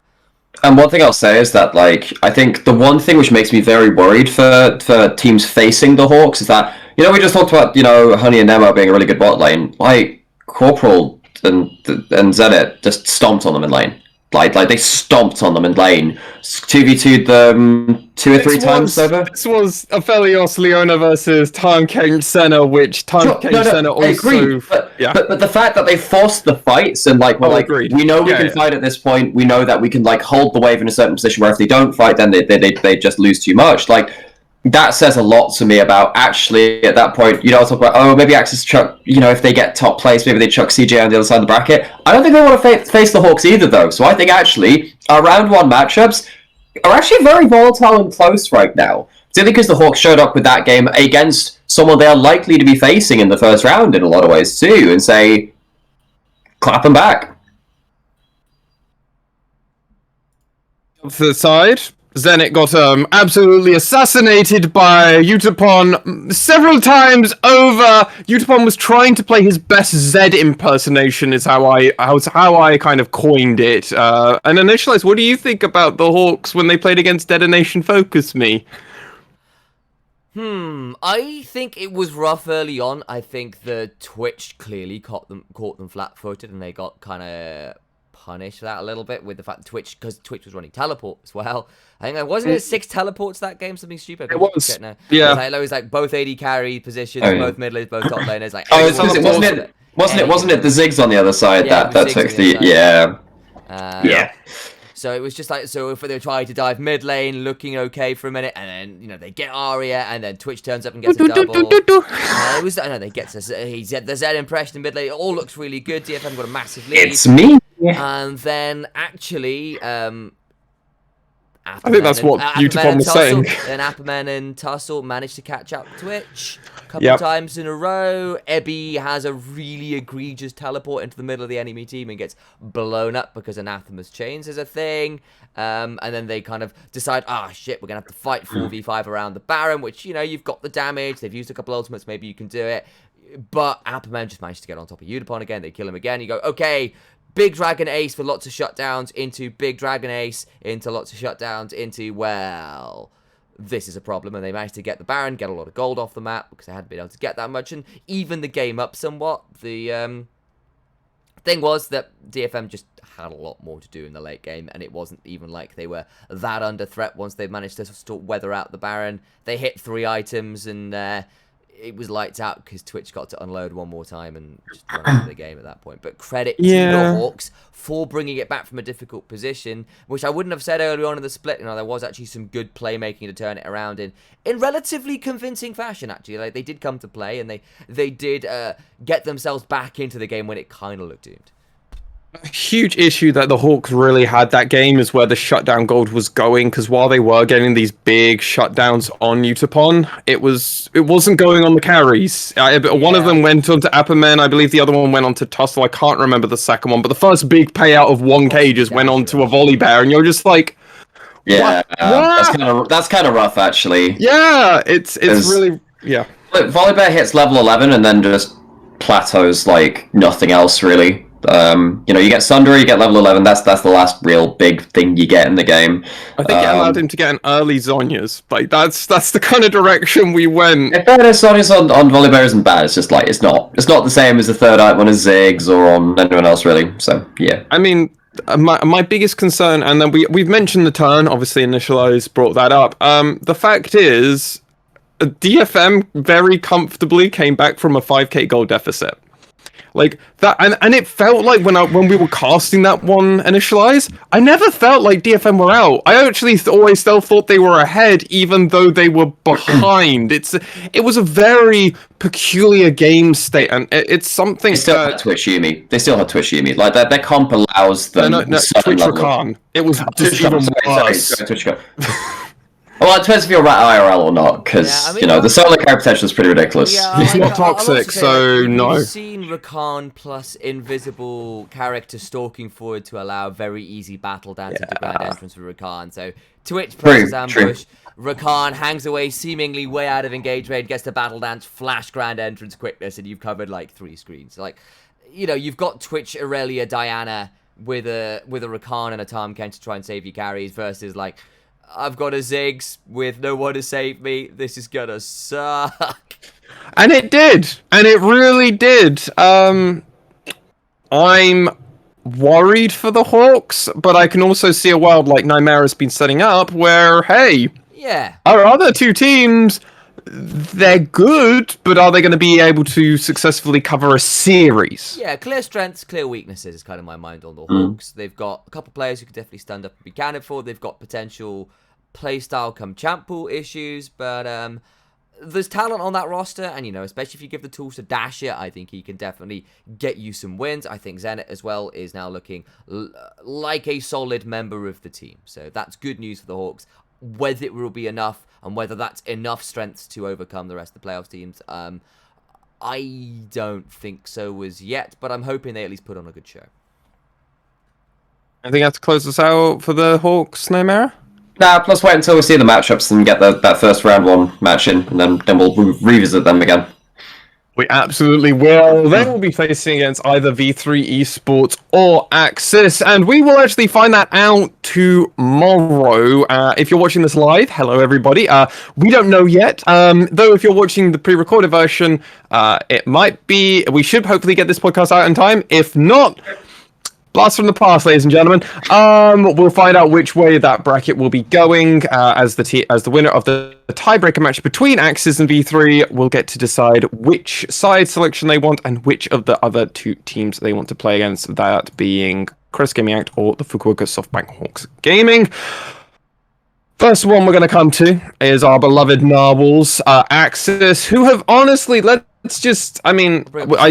And one thing I'll say is that, like, I think the one thing which makes me very worried for teams facing the Hawks is that, we just talked about, Honey and Nemo being a really good bot lane. Like, Corporal and Zenit just stomped on them in lane. Like they stomped on them in lane. 2v2'd them 2 or 3 times over. This was Aphelios Leona versus Tankane Senna, which Tankane Senna also... I agree, but the fact that they forced the fights and we know we can fight at this point, we know that we can hold the wave in a certain position where if they don't fight, then they just lose too much. Like, that says a lot to me about actually at that point, I'll talk about, maybe Axis chuck, if they get top place, maybe they chuck CJ on the other side of the bracket. I don't think they want to face the Hawks either, though. So I think actually our round 1 matchups are actually very volatile and close right now. Particularly because the Hawks showed up with that game against someone they are likely to be facing in the first round in a lot of ways too, and say, clap them back. To the side. Zenit got absolutely assassinated by Utapon several times over. Utapon was trying to play his best Zed impersonation, is how I kind of coined it. And Initialize, what do you think about the Hawks when they played against Detonation Focus Me? I think it was rough early on. I think the Twitch clearly caught them flat-footed, and they got kind of punish that a little bit with the fact that because Twitch was running teleport as well. I think wasn't it 6 teleports that game, something stupid. It was. Yeah. It was like both AD carry positions, both mid laners, both top laners. Like, wasn't it the Ziggs on the other side that took the yeah. So it was just like, so if they tried to dive mid lane, looking okay for a minute, and then they get Arya, and then Twitch turns up and gets a double. They get the Z impression in mid lane. It all looks really good. DFM got a massive lead. It's me. And then actually, I think that's what Utapon was saying. Then Apperman and Tussle managed to catch up Twitch a couple of times in a row. Ebby has a really egregious teleport into the middle of the enemy team and gets blown up because Anathema's chains is a thing. And then they kind of decide, shit, we're going to have to fight 4v5 around the Baron, which, you've got the damage. They've used a couple ultimates. Maybe you can do it. But Apperman just managed to get on top of Utapon again. They kill him again. You go, okay, Big Dragon Ace for lots of shutdowns into Big Dragon Ace into lots of shutdowns into, well, this is a problem. And they managed to get the Baron, get a lot of gold off the map because they hadn't been able to get that much and even the game up somewhat. The thing was that DFM just had a lot more to do in the late game, and it wasn't even like they were that under threat once they managed to sort of weather out the Baron. They hit 3 items and it was lights out because Twitch got to unload one more time and just run out of the game at that point. But credit to the Hawks for bringing it back from a difficult position, which I wouldn't have said early on in the split. There was actually some good playmaking to turn it around in relatively convincing fashion, actually. Like, they did come to play, and they did get themselves back into the game when it kind of looked doomed. A huge issue that the Hawks really had that game is where the shutdown gold was going, because while they were getting these big shutdowns on Utapon, it wasn't going on the carries. One of them went on to Apperman, I believe the other one went on to Tussle. I can't remember the second one, but the first big payout of 1k just went on to a Volibear, and you're just like, that's kind of rough, actually. Yeah, it's really Look, Volibear hits level 11 and then just plateaus like nothing else, really. You get Sundra, you get level 11. That's the last real big thing you get in the game. I think it allowed him to get an early Zhonya's. Like, that's the kind of direction we went. In fairness, Zhonya's on Volibear isn't bad. It's just like it's not the same as the third item on a Ziggs or on anyone else, really. So yeah. I mean, my biggest concern, and then we've mentioned the turn. Obviously, Initialize brought that up. The fact is, DFM very comfortably came back from a 5k gold deficit. Like that, and it felt like when we were casting that one Initialize, I never felt like DFM were out. I actually always still thought they were ahead, even though they were behind. It was a very peculiar game state, and it's something. They still had Twitch Yumi. They still had Twitch Yumi. Like their comp allows them. No, Twitch Rakan. It was just even worse. Sorry, Twitch Rakan. Well, it depends if you're IRL or not, because, the solo carry potential is pretty ridiculous. Yeah, it's not toxic, so no. We've seen Rakan plus invisible character stalking forward to allow very easy battle dance into grand entrance for Rakan. So, Twitch presses ambush, Rakan hangs away seemingly way out of engage range, gets to battle dance, flash grand entrance quickness, and you've covered like 3 screens. Like, you've got Twitch Aurelia Diana with a Rakan and a Tahm Kench to try and save your carries versus like, I've got a Ziggs with no one to save me. This is gonna suck. And it did. And it really did. I'm worried for the Hawks, but I can also see a world like Nymaera's been setting up where, hey, our other 2 teams, they're good, but are they going to be able to successfully cover a series? Yeah, clear strengths, clear weaknesses is kind of my mind on the Hawks. They've got a couple players who could definitely stand up and be counted for. They've got potential playstyle come champ pool issues, but there's talent on that roster, and especially if you give the tools to Dash it, I think he can definitely get you some wins. I think Zenit as well is now looking like a solid member of the team, so that's good news for the Hawks. Whether it will be enough and whether that's enough strength to overcome the rest of the playoff teams, I don't think so as yet, but I'm hoping they at least put on a good show. I think I have to close this out for the Hawks, Nymaera? Nah, let's wait until we see the matchups and get that first round 1 match in, and then we'll revisit them again. We absolutely will. They will be facing against either V3 Esports or Axis, and we will actually find that out tomorrow. If you're watching this live, hello everybody. We don't know yet, though if you're watching the pre-recorded version, it might be, we should hopefully get this podcast out in time. If not, blast from the past, ladies and gentlemen. We'll find out which way that bracket will be going as the winner of the tiebreaker match between Axis and V3 will get to decide which side selection they want and which of the other 2 teams they want to play against, that being Chris Gaming Act or the Fukuoka SoftBank Hawks Gaming. First one we're going to come to is our beloved Narwhals, Axis, who have honestly, I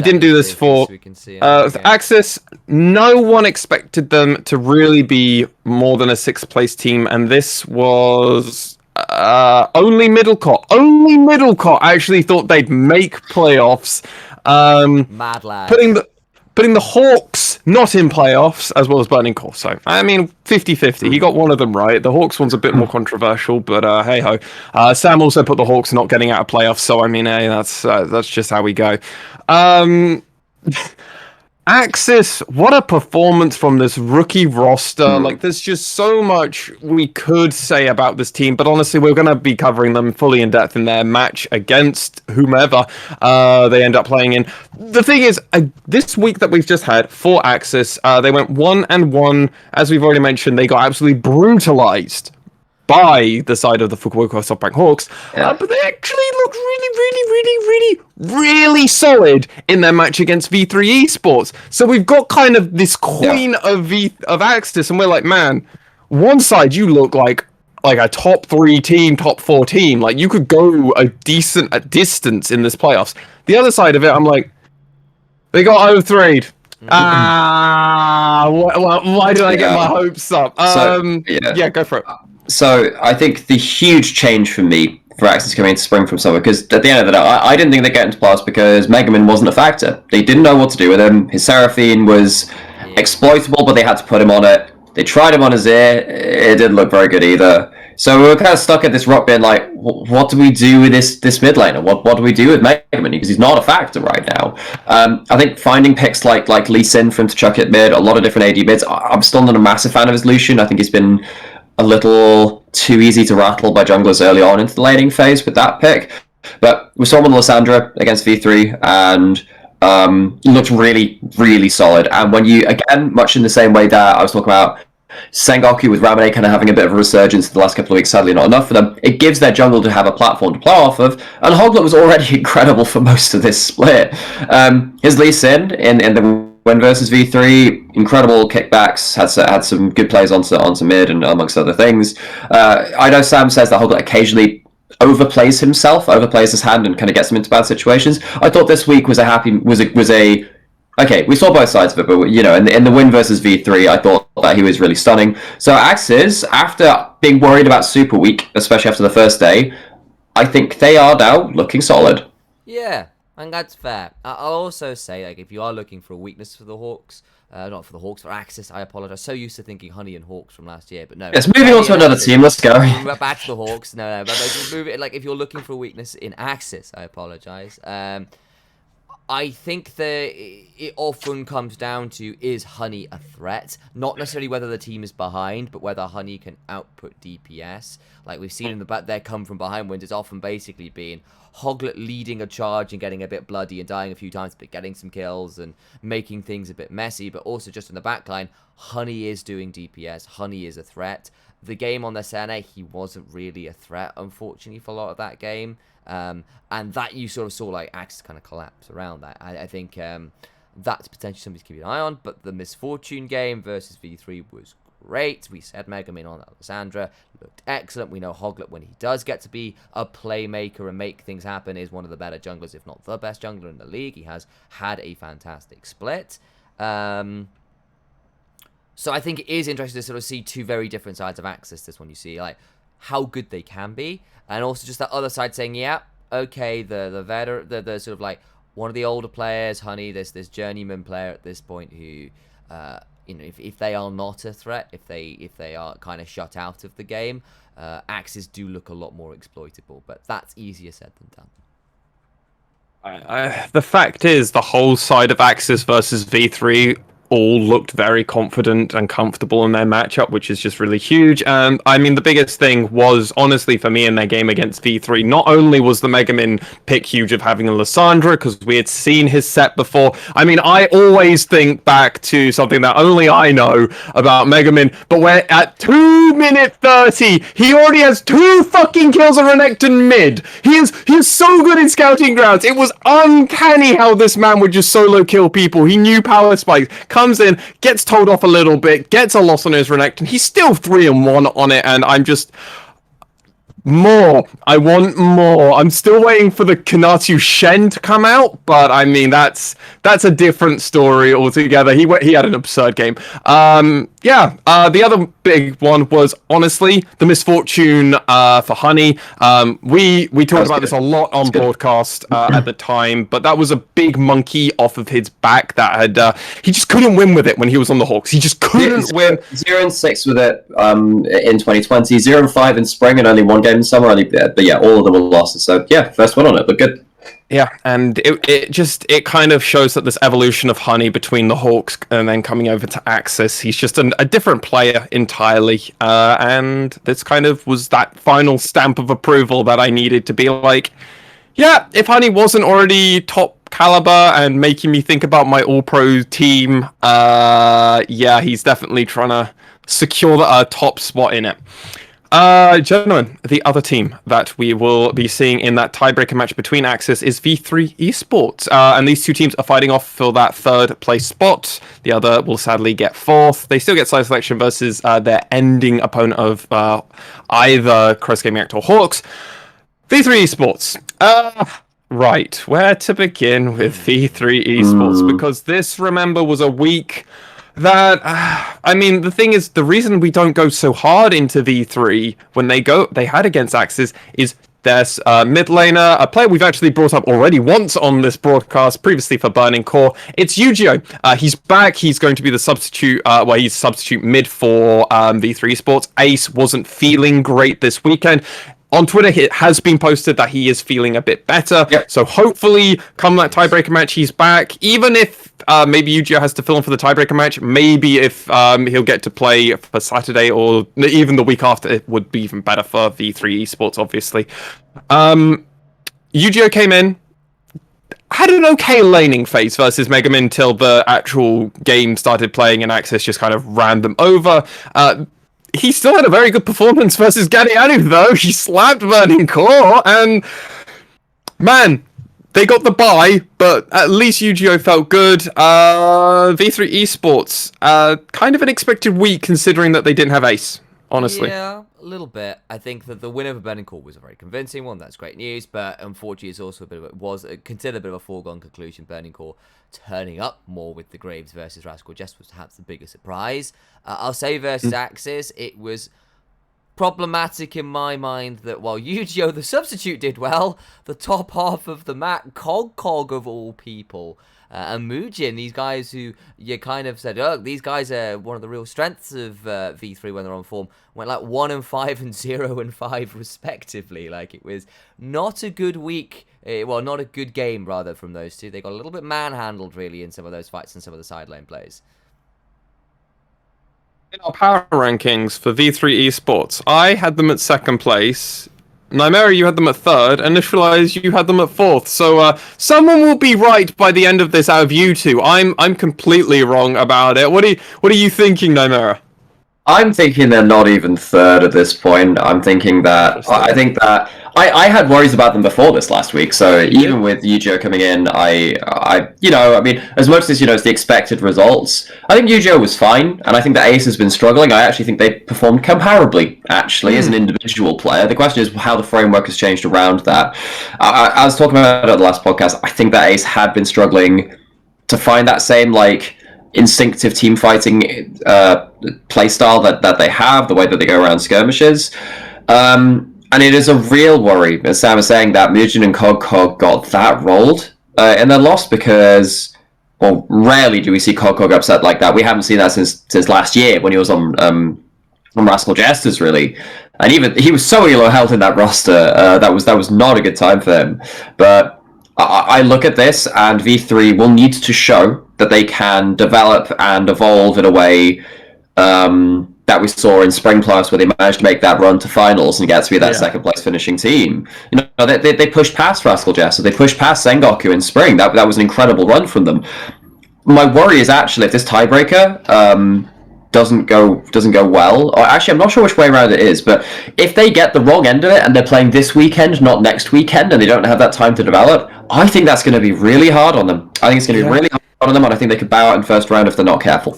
didn't do this for Axis. No one expected them to really be more than a 6th place team, and this was only Middlecott. Only Middlecott actually thought they'd make playoffs. Mad lad. Putting the Hawks not in playoffs, as well as Burning Core. So, 50-50. He got one of them right. The Hawks one's a bit more controversial, but hey-ho. Sam also put the Hawks not getting out of playoffs, so, hey, that's just how we go. Axis, what a performance from this rookie roster. Like, there's just so much we could say about this team, but honestly, we're going to be covering them fully in depth in their match against whomever they end up playing in. The thing is, this week that we've just had for Axis, they went 1-1. As we've already mentioned, they got absolutely brutalized by the side of the Fukuoka SoftBank Hawks, but they actually looked really solid in their match against V3 Esports. So we've got kind of this queen of Axis, and we're like, man, one side you look like a top 3 team, top 4 team. Like, you could go a distance in this playoffs. The other side of it, I'm like, they got 0-3'd. Why did I get my hopes up? Go for it. So I think the huge change for me for Axis coming into spring from summer, because at the end of the day, I didn't think they'd get into playoffs because Megaman wasn't a factor. They didn't know what to do with him. His Seraphine was exploitable, but they had to put him on it. They tried him on his ear. It didn't look very good either. So we were kind of stuck at this rock being like, what do we do with this mid laner? What do we do with Megaman? Because he's not a factor right now. I think finding picks like Lee Sin for him to chuck it mid, a lot of different AD mids. I'm still not a massive fan of his Lucian. I think he's been a little too easy to rattle by junglers early on into the laning phase with that pick. But we saw him on Lysandra against V3, and looked really solid. And when you, again, much in the same way that I was talking about Sengoku with Ramune kind of having a bit of a resurgence in the last couple of weeks, sadly not enough for them. It gives their jungle to have a platform to play off of, and Hoglet was already incredible for most of this split. His Lee Sin in the win versus V3, incredible kickbacks, had some good plays onto mid and amongst other things. I know Sam says that Hoglet occasionally overplays his hand, and kind of gets him into bad situations. I thought this week was okay, we saw both sides of it, but in the win versus V3, I thought that he was really stunning. So Axis, after being worried about Super Week, especially after the first day, I think they are now looking solid. Yeah, and that's fair. I'll also say, like, if you are looking for a weakness for the Hawks, not for the Hawks, for Axis, I apologize. So used to thinking Honey and Hawks from last year, but no. Yes, moving on to another team. Let's go. Back to the Hawks. No, but just move it. Like, if you're looking for a weakness in Axis, I apologize. I think that it often comes down to, is Honey a threat? Not necessarily whether the team is behind, but whether Honey can output DPS. Like we've seen in the back, their come from behind wins, it's often basically been Hoglet leading a charge and getting a bit bloody and dying a few times, but getting some kills and making things a bit messy. But also just in the backline, Honey is doing DPS. Honey is a threat. The game on the Sene, he wasn't really a threat, unfortunately, for a lot of that game. And that you sort of saw, like, Axis kind of collapse around that. I think that's potentially something to keep an eye on. But the Misfortune game versus V3 was great. We said Megamin on Alessandra looked excellent. We know Hoglet, when he does get to be a playmaker and make things happen, is one of the better junglers, if not the best jungler in the league. He has had a fantastic split. So I think it is interesting to sort of see two very different sides of Axis. This one, you see, like, how good they can be, and also just that other side saying, yeah, okay, the sort of like one of the older players, Honey, this journeyman player at this point who, if they are not a threat, if they are kind of shut out of the game, Axis do look a lot more exploitable, but that's easier said than done. The fact is, the whole side of Axis versus V3 all looked very confident and comfortable in their matchup, which is just really huge. And I mean, the biggest thing was, honestly, for me in their game against V3, not only was the Megamin pick huge of having a Lissandra, because we had seen his set before. I mean, I always think back to something that only I know about Megamin, but when at 2 minute 30, he already has 2 fucking kills on Renekton mid. He is so good in scouting grounds. It was uncanny how this man would just solo kill people. He knew power spikes. Comes in, gets told off a little bit, gets a loss on his Renekton. He's still 3-1 on it, and I'm just... more. I want more. I'm still waiting for the Kanatu Shen to come out, but I mean, that's a different story altogether. He had an absurd game. The other big one was, honestly, the Misfortune for Honey. We talked about this a lot on broadcast at the time, but that was a big monkey off of his back that had he just couldn't win with it when he was on the Hawks. He just couldn't win. 0-6 with it in 2020, 0-5 in spring, and only one game in summer. But yeah, all of them were losses. So yeah, first one on it, but good. Yeah, and it kind of shows that this evolution of Honey between the Hawks and then coming over to Axis, he's just a different player entirely. And this kind of was that final stamp of approval that I needed to be like, yeah, if Honey wasn't already top caliber and making me think about my all-pro team, yeah, he's definitely trying to secure a top spot in it. Gentlemen, the other team that we will be seeing in that tiebreaker match between Axis is V3 Esports. And these two teams are fighting off for that 3rd place spot. The other will sadly get 4th. They still get side selection versus their ending opponent of either Cross Gaming Act or Hawks. V3 Esports. Right, where to begin with V3 Esports? Because this, remember, was a week that, I mean, the thing is, the reason we don't go so hard into V3 when they had against Axis is there's mid laner, a player we've actually brought up already once on this broadcast, previously for Burning Core. It's Yu-Gi-Oh! He's back. He's going to be the substitute, he's substitute mid for V3 Sports. Ace wasn't feeling great this weekend. On Twitter, it has been posted that he is feeling a bit better. Yep. So hopefully, come that tiebreaker match, he's back. Even if maybe Yu-Gi-Oh! Has to fill in for the tiebreaker match, maybe if he'll get to play for Saturday or even the week after, it would be even better for V3 Esports, obviously. Yu-Gi-Oh! Came in. had an okay laning phase versus Mega Min till the actual game started playing and Axis just kind of ran them over. He still had a very good performance versus Ganianu, though. He slapped Burning Core, and man, they got the bye, but at least Yu-Gi-Oh felt good. V3 Esports, kind of an expected week considering that they didn't have Ace, honestly. Yeah, a little bit. I think that the win over Burning Core was a very convincing one. That's great news, but unfortunately, it's also considered a bit of a foregone conclusion. Burning Core turning up more with the Graves versus Rascal Jest was perhaps the biggest surprise. I'll say versus Axis, it was problematic in my mind that while Yu-Gi-Oh! The substitute did well, the top half of the map, Cog of all people, and Mujin, these guys who you kind of said, oh, these guys are one of the real strengths of V3 when they're on form, went like 1-5 and 0-5 respectively. Like, it was not a good week, well, not a good game rather from those two. They got a little bit manhandled really in some of those fights and some of the side lane plays. In our power rankings for V3 Esports, I had them at second place. Nymaera, you had them at third. Initialize, you had them at fourth. So someone will be right by the end of this out of you two. I'm completely wrong about it. What are you thinking, Nymaera? I'm thinking they're not even third at this point. I'm thinking that I had worries about them before this last week. So even with Yu-Gi-Oh coming in, I mean, as much as it's the expected results, I think Yu-Gi-Oh was fine, and I think that Ace has been struggling. I actually think they performed comparably, actually, as an individual player. The question is how the framework has changed around that. I was talking about it at the last podcast. I think that Ace had been struggling to find that same instinctive team fighting playstyle that they have, the way that they go around skirmishes. And it is a real worry, as Sam was saying, that Mujin and Cog got that rolled in their loss because, well, rarely do we see Cog upset like that. We haven't seen that since last year when he was on Rascal Jesters, really. And even he was so elo held in that roster, that was not a good time for him. But I look at this, and V3 will need to show that they can develop and evolve in a way that we saw in Spring Plus, where they managed to make that run to finals and get to be that second place finishing team. They pushed past Rascal Jester, they pushed past Sengoku in Spring. That was an incredible run from them. My worry is actually if this tiebreaker doesn't go well, or actually I'm not sure which way around it is, but if they get the wrong end of it and they're playing this weekend, not next weekend, and they don't have that time to develop, I think that's going to be really hard on them. I think it's going to be really hard on them, and I think they could bow out in first round if they're not careful.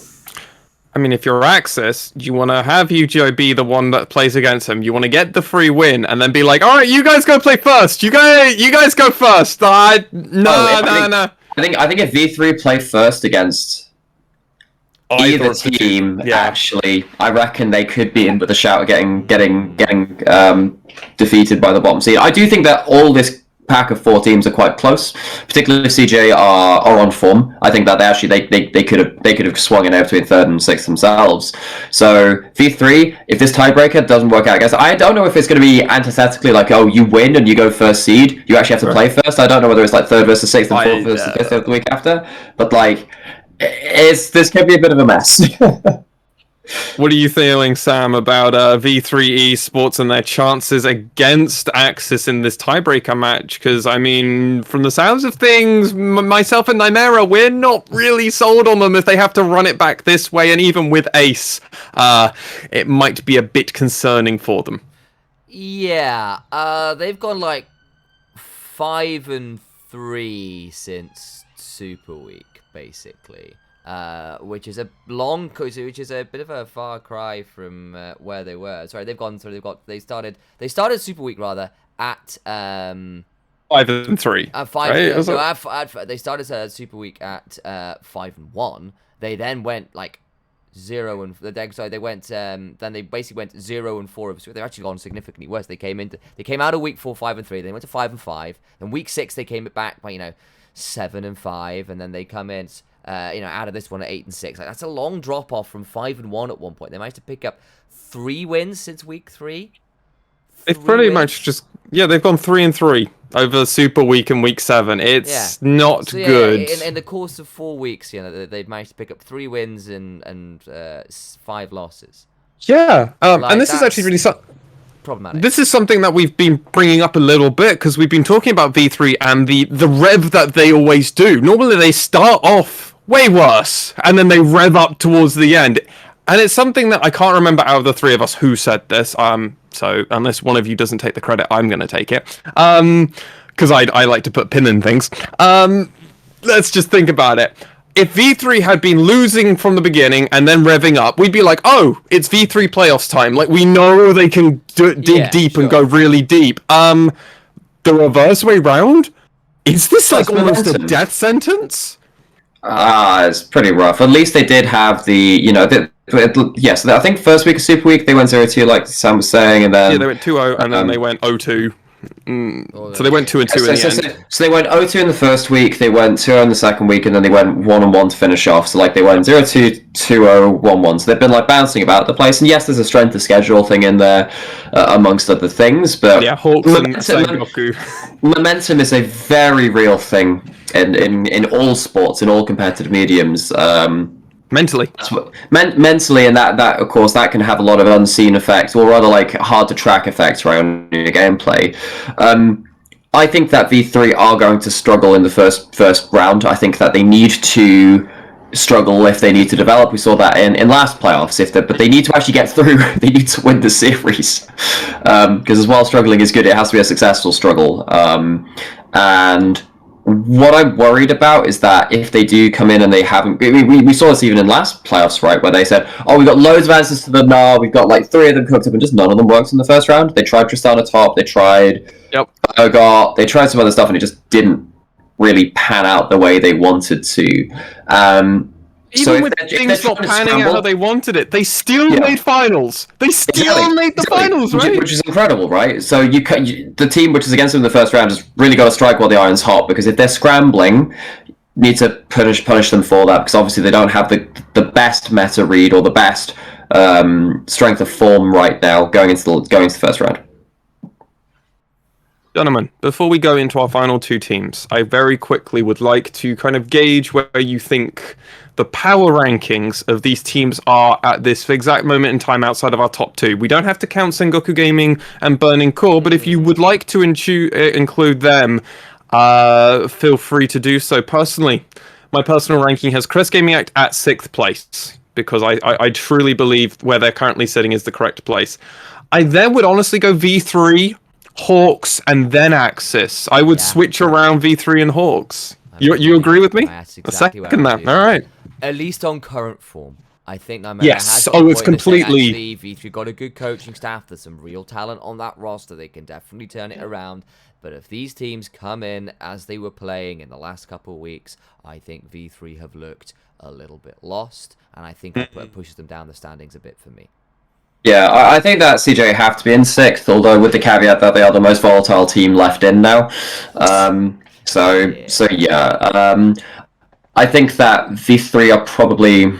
I mean, if you're Axis, you want to have Yu-Gi-Oh be the one that plays against him. You want to get the free win and then be like, all right, you guys go play first. You guys go first. No. I think if V3 play first against either team, actually, I reckon they could be in with a shout of getting defeated by the bottom seed. I do think that all this pack of 4 teams are quite close, particularly if CJ are on form. I think that they could have swung in out between 3rd and 6th themselves. So V3, if this tiebreaker doesn't work out, I guess I don't know if it's going to be antithetically like, oh, you win and you go first seed, you actually have to play first. I don't know whether it's like 3rd versus 6th and 4th versus 5th the week after, but this could be a bit of a mess. What are you feeling, Sam, about V3 Esports and their chances against Axis in this tiebreaker match? Because, I mean, from the sounds of things, myself and Nymaera, we're not really sold on them if they have to run it back this way, and even with Ace, it might be a bit concerning for them. Yeah, they've gone 5-3 since Super Week, basically. Which is a bit of a far cry from where they were. Sorry, they started Super Week rather at 5-3. 5. Right? They started Super Week at 5-1. They then went 0 and they went then they basically went 0 and 4. They've actually gone significantly worse. They came out of week 4 5-3. They went to 5-5. Then week 6 they came back by 7-5, and then they come in. Out of this one at 8-6. That's a long drop off from 5-1 at one point. They managed to pick up 3 wins since week 3. They've pretty much they've gone 3-3 over Super Week and week 7. It's not good. In the course of 4 weeks, they've managed to pick up 3 wins and 5 losses. Yeah, and this is actually really problematic. This is something that we've been bringing up a little bit because we've been talking about V3 and the rev that they always do. Normally they start off way worse and then they rev up towards the end. And it's something that I can't remember out of the three of us who said this. So unless one of you doesn't take the credit, I'm going to take it. Because I like to put pin in things. Let's just think about it. If V3 had been losing from the beginning and then revving up, we'd be like, oh, it's V3 playoffs time. Like, we know they can dig deep and go really deep. The reverse way round? Is this like almost a death sentence? It's pretty rough. At least they did have yes, I think first week of Super Week, they went 0-2, like Sam was saying, and then... Yeah, they went 2-0, and then they went 0-2. So they went 2-2 in the end. So they went 0-2 in the first week, they went 2-0 in the second week, and then they went 1-1 to finish off. So like they went 0-2, 2-0, 1-1. So they've been like bouncing about the place. And yes, there's a strength of schedule thing in there, amongst other things. But yeah, Hawks and Sengoku. Momentum is a very real thing in all sports, in all competitive mediums. Mentally. Mentally, and that of course that can have a lot of unseen effects, or rather like hard to track effects around your gameplay. I think that V3 are going to struggle in the first round. I think that they need to struggle if they need to develop. We saw that in last playoffs. But they need to actually get through. They need to win the series, because as well struggling is good, it has to be a successful struggle. And what I'm worried about is that if they do come in and they haven't... We saw this even in last playoffs, right, where they said, oh, we've got loads of answers to the Gnar, we've got like 3 of them cooked up, and just none of them worked in the first round. They tried Tristana top, they tried Urgot, they tried some other stuff, and it just didn't really pan out the way they wanted to. Even with things not panning out how they wanted it, they still made finals. They still made the finals, right? Which is incredible, right? So the team which is against them in the first round has really got to strike while the iron's hot, because if they're scrambling, you need to punish them for that, because obviously they don't have the best meta read or the best strength of form right now going into the first round. Gentlemen, before we go into our final two teams, I very quickly would like to kind of gauge where you think the power rankings of these teams are at this exact moment in time outside of our top 2. We don't have to count Sengoku Gaming and Burning Core, but if you would like to include them, feel free to do so. Personally, my personal ranking has Crest Gaming Act at 6th place, because I truly believe where they're currently sitting is the correct place. I then would honestly go V3, Hawks, and then Axis. I would switch around V3 and Hawks. You agree with me? That's exactly a second that. All right. At least on current form. I think Nymaera yes. has It's completely... V3 got a good coaching staff. There's some real talent on that roster. They can definitely turn it around. But if these teams come in as they were playing in the last couple of weeks, I think V3 have looked a little bit lost. And I think that pushes them down the standings a bit for me. Yeah, I think that CJ have to be in 6th, although with the caveat that they are the most volatile team left in now. So yeah. I think that V3 are probably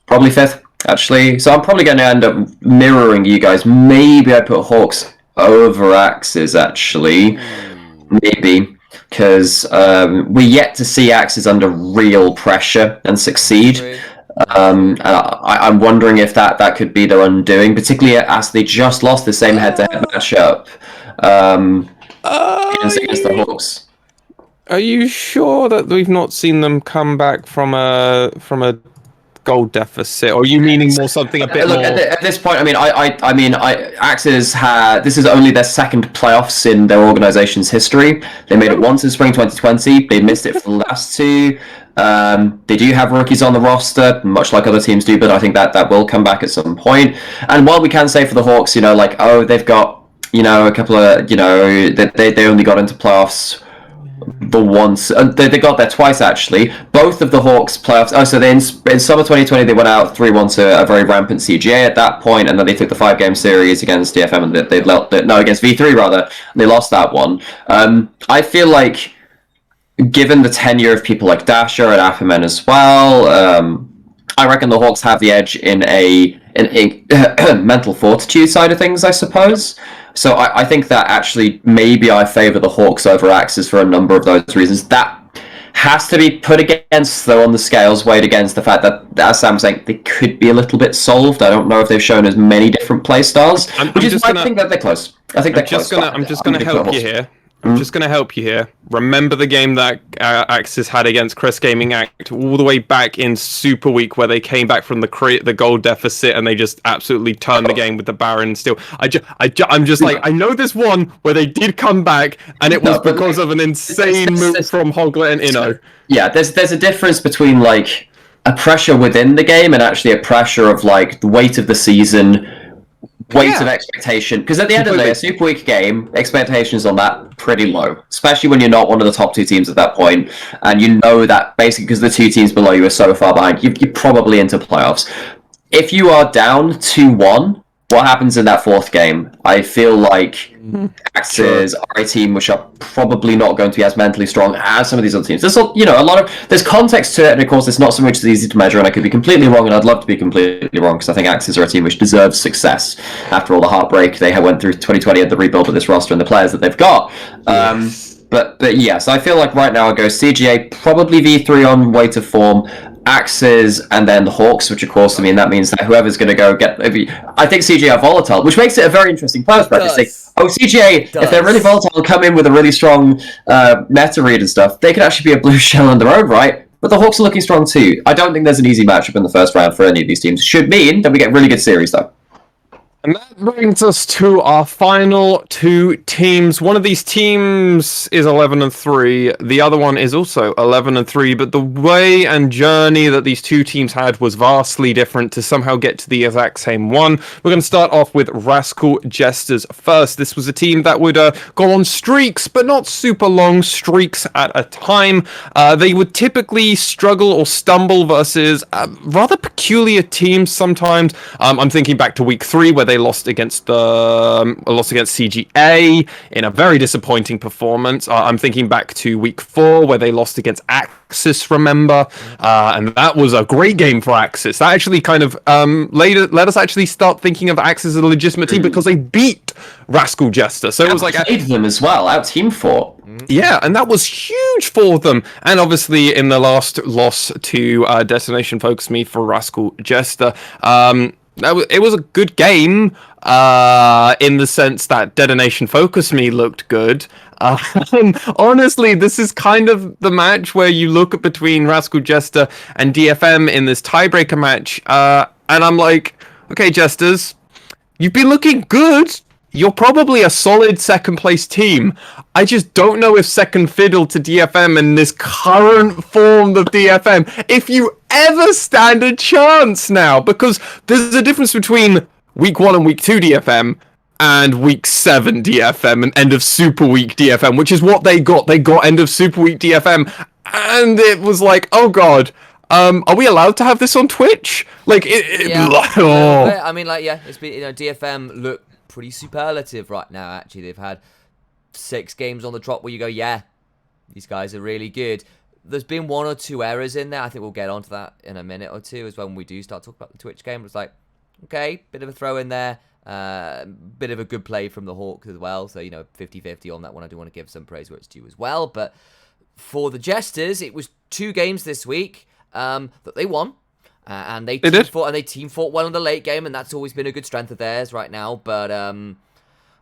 5th, actually. So I'm probably going to end up mirroring you guys. Maybe I put Hawks over Axes, actually. Maybe. Because we're yet to see Axes under real pressure and succeed. I'm wondering if that could be their undoing, particularly as they just lost the same head-to-head matchup against the Hawks. Are you sure that we've not seen them come back from a goal deficit, or are you meaning more something a bit more? At this point, I mean, Axis this is only their 2nd playoffs in their organization's history. They made it once in spring 2020. They missed it for the last 2. They do have rookies on the roster, much like other teams do, but I think that will come back at some point. And while we can say for the Hawks, they've got, a couple of, they only got into playoffs the once. They got there twice, actually. Both of the Hawks playoffs. Oh, so in summer 2020, they went out 3-1 to a very rampant CGA at that point, and then they took the 5-game series against DFM, and against V3 rather. And they lost that one. I feel like, given the tenure of people like Dasher and Appaman as well, I reckon the Hawks have the edge in a mental fortitude side of things, I suppose. So I think that actually maybe I favour the Hawks over Axis for a number of those reasons. That has to be put against, though, on the scales, weighed against the fact that, as Sam was saying, they could be a little bit solved. I don't know if they've shown as many different play styles, which is why I think that they're close. I think they're close. I'm just gonna help you here. I'm just going to help you here. Remember the game that Axis had against Chris Gaming Act all the way back in Super Week, where they came back from the goal deficit and they just absolutely turned the game with the Baron still. I'm just like, I know this one where they did come back and it was because of an insane move from Hoglet and Inno. Yeah, there's a difference between like a pressure within the game and actually a pressure of like the weight of the season, weight of expectation, because at the end of the day, a Super Week game, expectations on that pretty low, especially when you're not one of the top two teams at that point, and you know that basically because the two teams below you are so far behind, you're probably into playoffs. If you are down 2-1, what happens in that fourth game? I feel like Axis are a team which are probably not going to be as mentally strong as some of these other teams. There's there's context to it, and of course it's not so much as easy to measure, and I could be completely wrong, and I'd love to be completely wrong, because I think Axis are a team which deserves success after all the heartbreak they went through 2020 at the rebuild of this roster and the players that they've got. But yes, I feel like right now I go CGA, probably V3 on weight of form, Axes, and then the Hawks, which of course, I mean, that means that whoever's going to go get... I think CGA are volatile, which makes it a very interesting players practice. CGA, if they're really volatile and come in with a really strong meta read and stuff, they could actually be a blue shell in their own right, but the Hawks are looking strong too. I don't think there's an easy matchup in the first round for any of these teams. Should mean that we get really good series, though. And that brings us to our final two teams. One of these teams is 11-3. The other one is also 11-3. But the way and journey that these two teams had was vastly different to somehow get to the exact same one. We're going to start off with Rascal Jesters first. This was a team that would go on streaks, but not super long streaks at a time. They would typically struggle or stumble versus rather peculiar teams sometimes. I'm thinking back to week 3 where they lost against CGA in a very disappointing performance. I'm thinking back to week 4 where they lost against Axis, remember? And that was a great game for Axis. That actually kind of let us actually start thinking of Axis as a legitimate team because they beat Rascal Jester. So it was like played them as well, out team fought. Yeah, and that was huge for them. And obviously in the last loss to Destination Focus Me for Rascal Jester, it was a good game in the sense that Detonation Focus Me looked good. Honestly, this is kind of the match where you look between Rascal Jester and DFM in this tiebreaker match, and I'm like, okay, Jesters, you've been looking good. You're probably a solid second place team. I just don't know if second fiddle to DFM in this current form of DFM, if you ever stand a chance now, because there's a difference between week 1 and week 2 DFM and week 7 DFM and end of Super Week DFM, which is what they got. They got end of Super Week DFM, and it was like, oh god, are we allowed to have this on Twitch? Like, I mean, like, yeah, it's been, DFM look pretty superlative right now. Actually, they've had 6 games on the trot where you go, yeah, these guys are really good. There's been 1 or 2 errors in there. I think we'll get onto that in a minute or two, as when we do start talking about the Twitch game. It's like, okay, bit of a throw in there, bit of a good play from the Hawks as well. So 50-50 on that one. I do want to give some praise where it's due as well. But for the Jesters, it was 2 games this week that they won. And they team fought well in the late game, and that's always been a good strength of theirs right now. But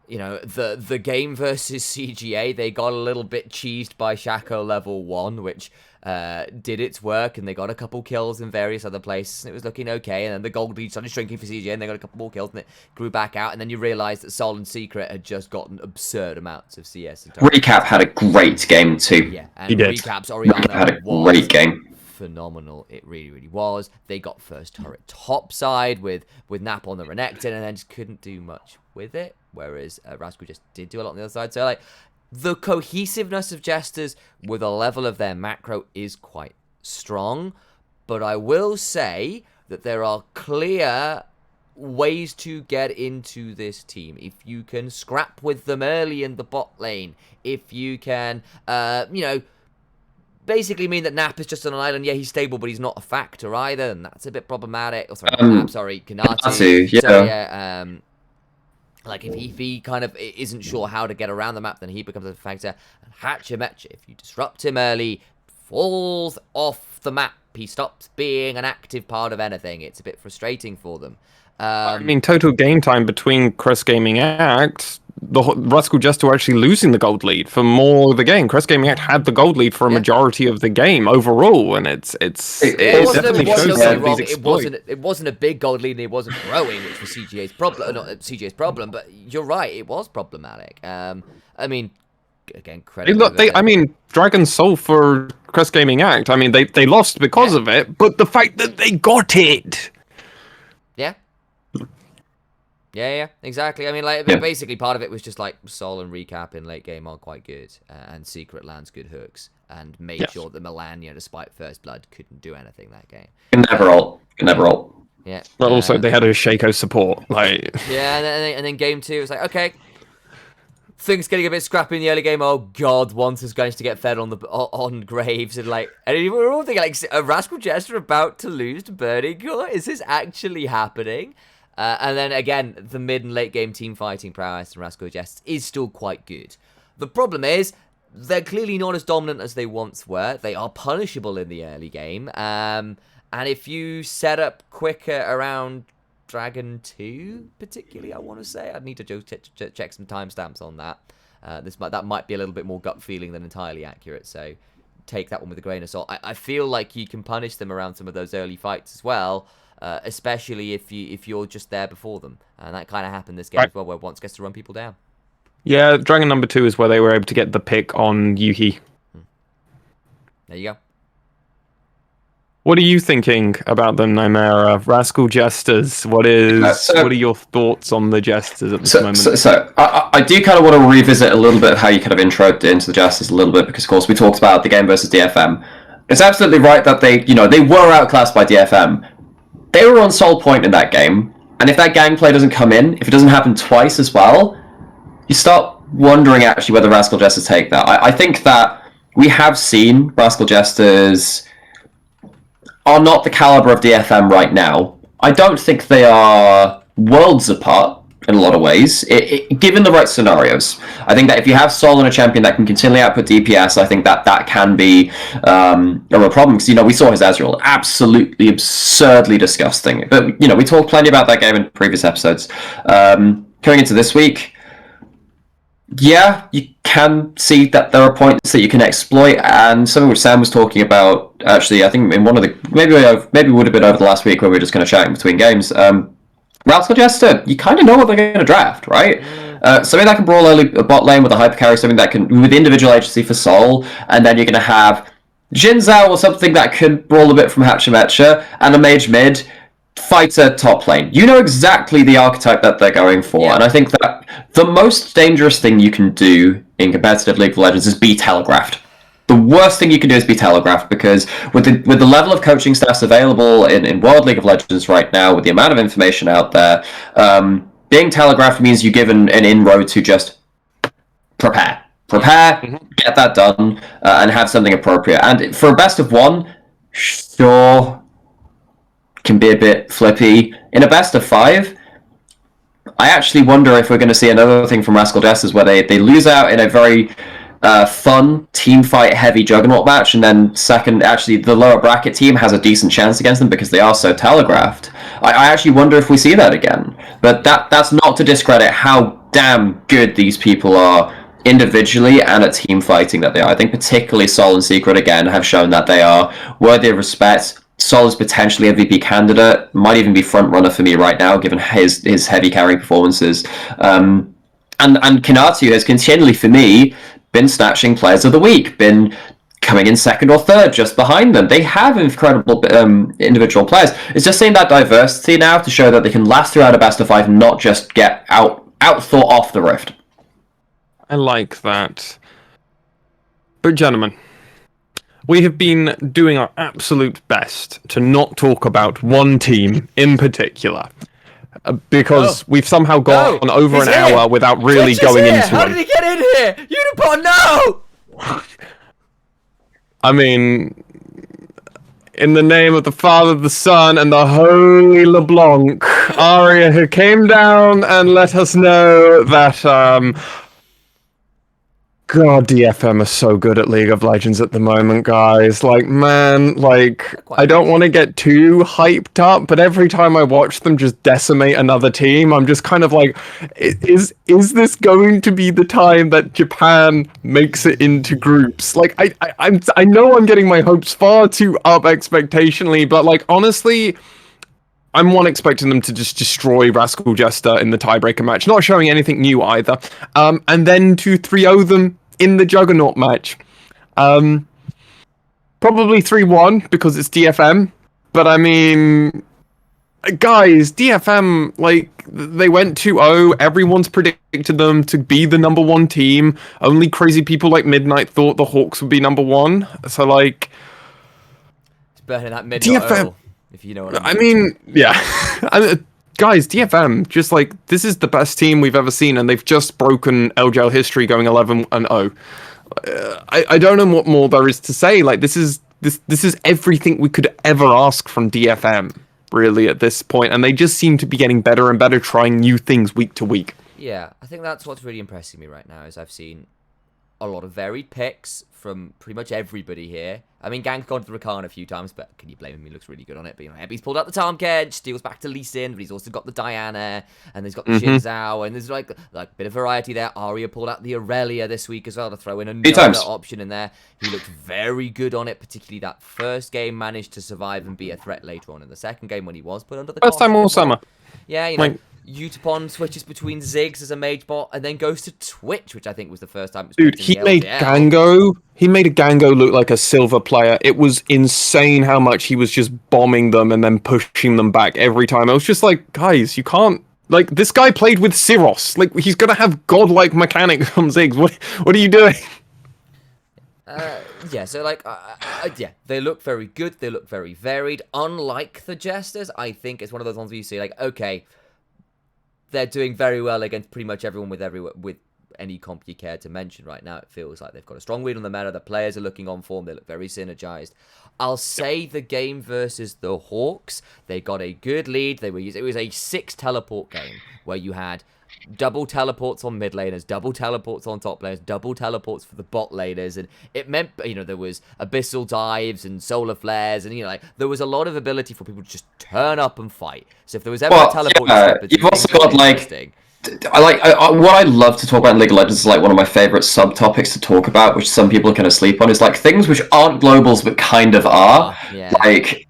the game versus CGA, they got a little bit cheesed by Shaco level 1, which did its work, and they got a couple kills in various other places, and it was looking okay. And then the gold lead started shrinking for CGA, and they got a couple more kills, and it grew back out. And then you realised that Sol and Secret had just gotten absurd amounts of CS. Recap had a great game too. Yeah, and Recap's Oriana had a great game. Phenomenal, it really was. They got first turret top side with Nap on the Renekton, and then just couldn't do much with it, whereas Rascal just did do a lot on the other side. So like, the cohesiveness of Jesters with a level of their macro is quite strong, but I will say that there are clear ways to get into this team. If you can scrap with them early in the bot lane, if you can basically mean that Nap is just on an island. Yeah, he's stable, but he's not a factor either, and that's a bit problematic. Oh, sorry, Nap, sorry, Kanatu. Yeah. So, yeah, like, if he kind of isn't sure how to get around the map, then he becomes a factor. And Hatcher Metcher, if you disrupt him early, falls off the map. He stops being an active part of anything. It's a bit frustrating for them. I mean, total game time between Crest Gaming Act, the Rascal Jester were actually losing the gold lead for more of the game. Crest Gaming Act had the gold lead for a majority of the game overall, and it definitely shows that these exploits. It wasn't a big gold lead, and it wasn't growing, which was CGA's problem. Not CGA's problem, but you're right, it was problematic. I mean, again, credit. I mean, Dragon Soul for Crest Gaming Act. I mean, they lost because of it, but the fact that they got it. Yeah, exactly. I mean, basically part of it was just like Sol and Recap in late game are quite good, and Secret lands good hooks, and made sure that Melania, despite First Blood, couldn't do anything that game. Can never ult. Yeah. But also, they had a Shaco support. Yeah, and then game 2, it's like, okay, things getting a bit scrappy in the early game. Oh God, once is going to get fed on Graves, and we're all thinking like, a Rascal Jester about to lose to Burning Core? Is this actually happening? And then again, the mid and late game team fighting prowess and Rascal Jester is still quite good. The problem is, they're clearly not as dominant as they once were. They are punishable in the early game. And if you set up quicker around Dragon 2, particularly, I want to say, I'd need to check some timestamps on that. That might be a little bit more gut feeling than entirely accurate, so take that one with a grain of salt. I feel like you can punish them around some of those early fights as well. Especially if you're just there before them, and that kind of happened this game as well, where Once gets to run people down. Yeah, Dragon number 2 is where they were able to get the pick on Yuhi. There you go. What are you thinking about the Nymaera Rascal Jesters? What are your thoughts on the Jesters at this moment? So I do kind of want to revisit a little bit of how you kind of introed into the Jesters a little bit, because of course we talked about the game versus DFM. It's absolutely right that they were outclassed by DFM. They were on Soul Point in that game, and if that gangplay doesn't come in, if it doesn't happen twice as well, you start wondering actually whether Rascal Jesters take that. I think that we have seen Rascal Jesters are not the caliber of DFM right now. I don't think they are worlds apart in a lot of ways, given the right scenarios. I think that if you have Sol and a champion that can continually output DPS, I think that can be a real problem. Because, we saw his Azrael, absolutely absurdly disgusting. But, we talked plenty about that game in previous episodes. Coming into this week, yeah, you can see that there are points that you can exploit, and something which Sam was talking about, actually, I think in one of the... Maybe it would have been over the last week when we were just kind of chatting between games. Rascal Jester, you kind of know what they're going to draft, right? Something that can brawl early bot lane with a hyper carry, something that can, with individual agency for Sol, and then you're going to have Jin Zhao or something that can brawl a bit from Hatchametcha, and a mage mid, fighter top lane. You know exactly the archetype that they're going for, and I think that the most dangerous thing you can do in competitive League of Legends is be telegraphed. The worst thing you can do is be telegraphed, because with the level of coaching staffs available in World League of Legends right now, with the amount of information out there, being telegraphed means you give an inroad to just prepare, get that done, and have something appropriate. And for a best of one, sure, can be a bit flippy. In a best of 5, I actually wonder if we're going to see another thing from Rascal Jesters where they lose out in a very fun team fight heavy juggernaut match, and then second, actually the lower bracket team has a decent chance against them because they are so telegraphed. I actually wonder if we see that again, but that's not to discredit how damn good these people are individually and at team fighting that they are. I think particularly Sol and Secret again have shown that they are worthy of respect. Sol is potentially MVP candidate, might even be front runner for me right now given his heavy carry performances, and Kinatu has continually for me been snatching players of the week, been coming in second or third just behind them. They have incredible individual players. It's just seeing that diversity now to show that they can last throughout a best of 5 and not just get outthought off the rift. I like that. But gentlemen, we have been doing our absolute best to not talk about one team in particular. Because we've somehow gone over an hour without really going into it. How did he get in here? Unipod, no! I mean, in the name of the Father, the Son, and the Holy LeBlanc, Arya, who came down and let us know that God, DFM are so good at League of Legends at the moment, guys. Like, man, like, I don't want to get too hyped up, but every time I watch them just decimate another team, I'm just kind of like, is this going to be the time that Japan makes it into groups? Like, I know I'm getting my hopes far too up expectationally, but like, honestly, I'm expecting them to just destroy Rascal Jester in the tiebreaker match, not showing anything new either, and then to 3-0 them in the Juggernaut match. Probably 3-1 because it's DFM, but I mean, guys, DFM, like, they went 2-0, everyone's predicted them to be the number 1 team, only crazy people like Midnight thought the Hawks would be number 1, so like... It's better than that Midnight DFM... if you know what I mean. I mean, yeah. Guys, DFM, just like, this is the best team we've ever seen, and they've just broken LJL history going 11-0. I don't know what more there is to say. Like, this is everything we could ever ask from DFM, really, at this point, and they just seem to be getting better and better, trying new things week to week. Yeah, I think that's what's really impressing me right now, is I've seen a lot of varied picks from pretty much everybody here. I mean, Gang's gone to the Rakan a few times, but can you blame him? He looks really good on it. But, you know, He's pulled out the Tanked, steals back to Lee Sin, but he's also got the Diana, and he's got the Xin Zhao, and there's like a bit of variety there. Arya pulled out the Aurelia this week as well to throw in another option in there. He looked very good on it, particularly that first game, managed to survive and be a threat later on in the second game when he was put under the First time all summer. Yeah, you know. Utapon switches between Ziggs as a mage bot and then goes to Twitch, which I think was the first time. Dude, he made Gango. He made a Gango look like a silver player. It was insane how much he was just bombing them and then pushing them back every time. I was just like, guys, you can't. Like, this guy played with Syros. Like, he's gonna have godlike mechanics on Ziggs. What are you doing? Yeah, so like, yeah, they look very good. They look very varied. Unlike the Jesters, I think it's one of those ones where you see, like, okay, they're doing very well against pretty much everyone with any comp you care to mention right now. It feels like they've got a strong read on the meta. The players are looking on form. They look very synergized. I'll say the game versus the Hawks, they got a good lead. It was a 6 teleport game where you had double teleports on mid laners, double teleports on top laners, double teleports for the bot laners, and it meant, you know, there was abyssal dives and solar flares, and, you know, like, there was a lot of ability for people to just turn up and fight. So if there was ever a teleport, you've also got like, what I love to talk about in League of Legends is like one of my favorite subtopics to talk about, which some people kind of sleep on, is like things which aren't globals but kind of are, like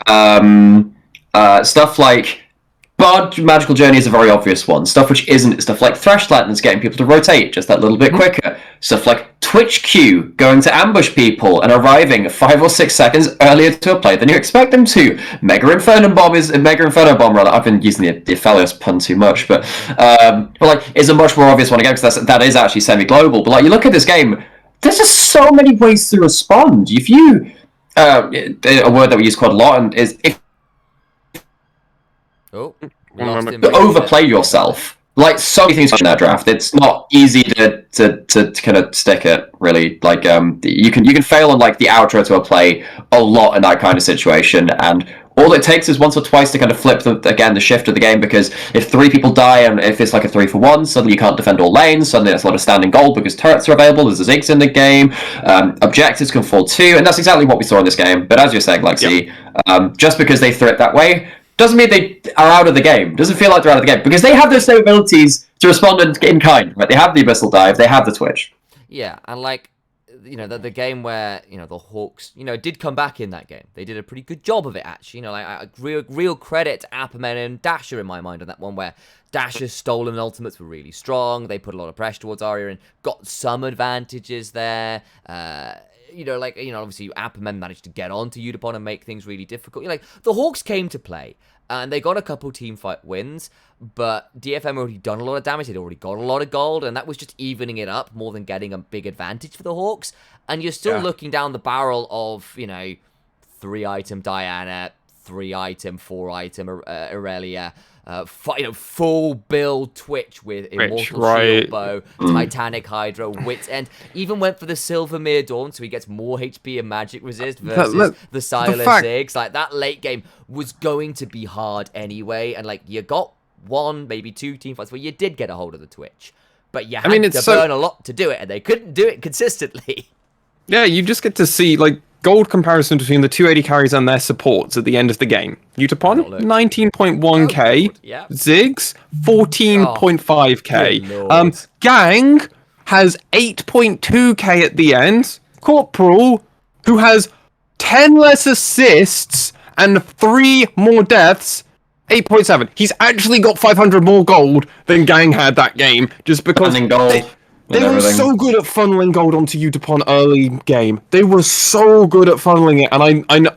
stuff like Bard Magical Journey is a very obvious one. Stuff which isn't, stuff like Thresh Lanterns getting people to rotate just that little bit quicker. Stuff like Twitch Q going to ambush people and arriving 5 or 6 seconds earlier to a play than you expect them to. Mega Inferno Bomb, rather. I've been using the Aphelios pun too much, but like, is a much more obvious one again, because that is actually semi-global. But like, you look at this game, there's just so many ways to respond. If you a word that we use quite a lot and is if overplay yourself. Like, so many things in that draft. It's not easy to kind of stick it, really. Like, you can fail on like the outro to a play a lot in that kind of situation, and all it takes is once or twice to kind of flip the shift of the game, because if 3 people die and if it's like a 3-for-1, suddenly you can't defend all lanes, suddenly that's a lot of standing gold because turrets are available, there's Ziggs in the game, objectives can fall too, and that's exactly what we saw in this game. But as you're saying, Lexi, just because they threw it that way doesn't mean they are out of the game. Doesn't feel like they're out of the game, because they have those same abilities to respond in kind. Right? They have the Abyssal Dive, they have the Twitch. Yeah, and like, you know, the game where, you know, the Hawks, you know, did come back in that game. They did a pretty good job of it, actually. You know, like, real credit to Apperman and Dasher in my mind on that one, where Dasher's stolen ultimates were really strong. They put a lot of pressure towards Arya and got some advantages there. You know, like, you know, obviously Apperman managed to get onto Utapon and make things really difficult. You know, like, the Hawks came to play, and they got a couple team fight wins, but DFM already done a lot of damage. They'd already got a lot of gold, and that was just evening it up more than getting a big advantage for the Hawks. And you're still looking down the barrel of, you know, 3-item Diana, 3-item, 4-item Aurelia, full build Twitch with Immortal Shield Bow, Titanic Hydra, Wit's End. Even went for the Silvermere Dawn, so he gets more HP and magic resist versus the Silas Ziggs. Like, that late game was going to be hard anyway, and like, you got 1, maybe 2 team fights where you did get a hold of the Twitch. but you had to burn a lot to do it, and they couldn't do it consistently. Yeah, you just get to see like gold comparison between the 280 carries and their supports at the end of the game. Utapon 19.1k, Ziggs 14.5k. Gang has 8.2k at the end. Corporal, who has 10 less assists and 3 more deaths, 8.7. He's actually got 500 more gold than Gang had that game, just because they were so good at funneling gold onto Utapon early game. They were so good at funneling it, and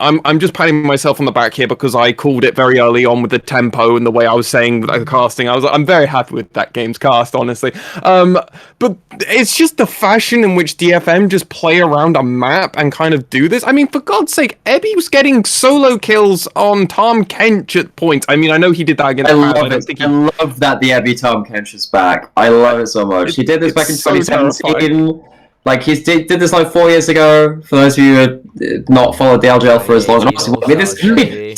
I'm just patting myself on the back here because I called it very early on with the tempo and the way I was saying the casting. I'm very happy with that game's cast, honestly. But it's just the fashion in which DFM just play around a map and kind of do this. I mean, for God's sake, Ebby was getting solo kills on Tom Kench at points. I mean, I know he did that against I love that the Ebby Tom Kench is back. I love it so much. He did this back in 2017. Like, he did this like 4 years ago. For those of you who have not followed the LJL for as long as I mean,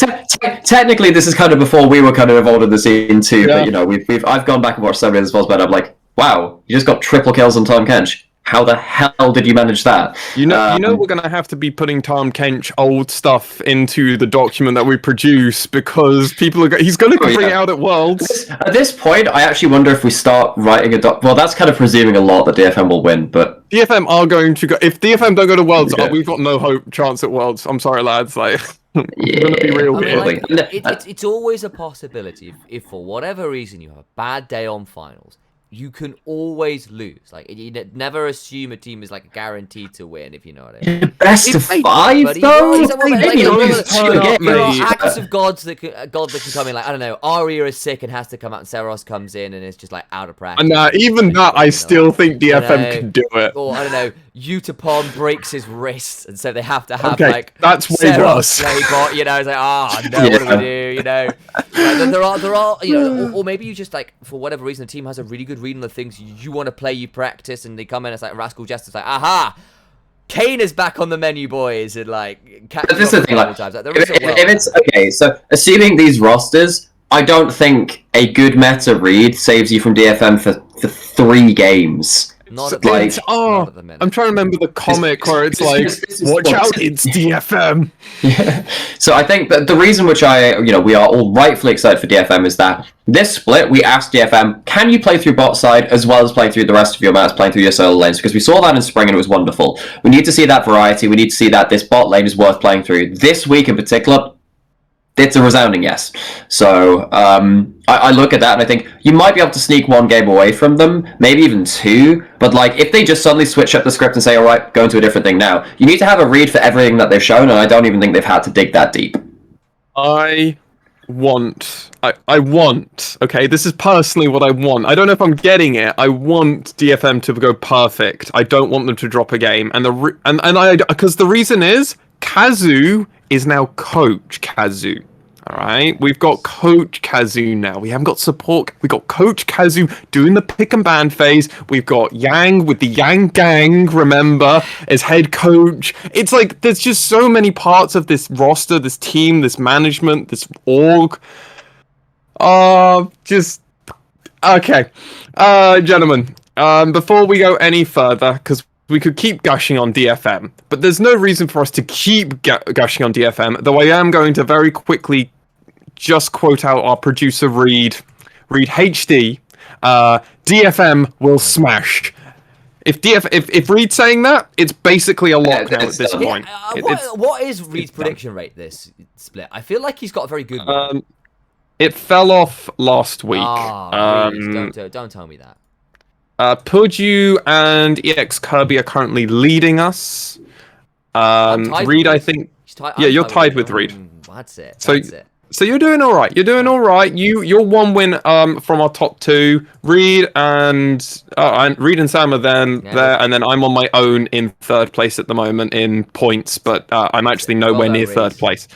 technically, this is kind of before we were kind of involved in the scene too. Yeah. But you know, I've gone back and watched some of his but I'm like, wow, you just got triple kills on Tom Kench. How the hell did you manage that? You know, we're gonna have to be putting Tom Kench old stuff into the document that we produce because he's gonna bring it out at Worlds. At this point, I actually wonder if we start writing a well, that's kind of presuming a lot that DFM will win, but DFM are going to go. If DFM don't go to Worlds, we've got no chance at Worlds. I'm sorry, lads. Like, we're gonna be real here. Like, it's always a possibility if for whatever reason you have a bad day on finals. You can always lose. Like, you never assume a team is like guaranteed to win, if you know what I mean. Best of 5, though. There are acts of gods that can come in. Like, I don't know, Aria is sick and has to come out, and Seros comes in and it's just like out of practice. And even that, I still think DFM can do it. Or I don't know, Utapon breaks his wrists, and so they have to have like that's way worse. Playbot, you know, it's like, no, what do we do? You know, like, there are, you know, or maybe you just like for whatever reason the team has a really good read on the things you want to play, you practice, and they come in. It's like Rascal Jester's like, aha, Kane is back on the menu, boys, and like. But this is the thing, like, if it's okay, so assuming these rosters, I don't think a good meta read saves you from DFM for 3 games. Not at the minute. I'm trying to remember the comic where it's like, watch out, it's DFM. Yeah. So I think that the reason which we are all rightfully excited for DFM is that this split, we asked DFM, can you play through bot side as well as playing through the rest of your maps, playing through your solo lanes? Because we saw that in spring and it was wonderful. We need to see that variety. We need to see that this bot lane is worth playing through. This week in particular, it's a resounding yes. So I look at that and I think you might be able to sneak 1 game away from them, maybe even 2. But like, if they just suddenly switch up the script and say, all right, go into a different thing now, you need to have a read for everything that they've shown, and I don't even think they've had to dig that deep. I want, okay, this is personally what I want. I don't know if I'm getting it. I want DFM to go perfect. I don't want them to drop a game, because the reason is Kazu is now Coach Kazu. All right, we've got Coach Kazu now. We haven't got support. We got Coach Kazu doing the pick and ban phase. We've got Yang with the Yang Gang, remember, as head coach. It's like there's just so many parts of this roster, this team, this management, this org. Just okay, gentlemen. Before we go any further, because we could keep gushing on DFM, but there's no reason for us to keep gushing on DFM, though I am going to very quickly just quote out our producer, Reed HD. DFM will smash. If Reed's saying that, it's basically a lock now at this point. What is Reed's prediction rate this split? I feel like he's got a very good one. It fell off last week. Reed, don't tell me that. Pudju and EX Kirby are currently leading us. Reed, I think. You're tied with Reed. That's it. So you're doing all right. You're 1 win from our top 2. Reed and Sam are there, and then I'm on my own in 3rd place at the moment in points, but I'm actually nowhere near 3rd place.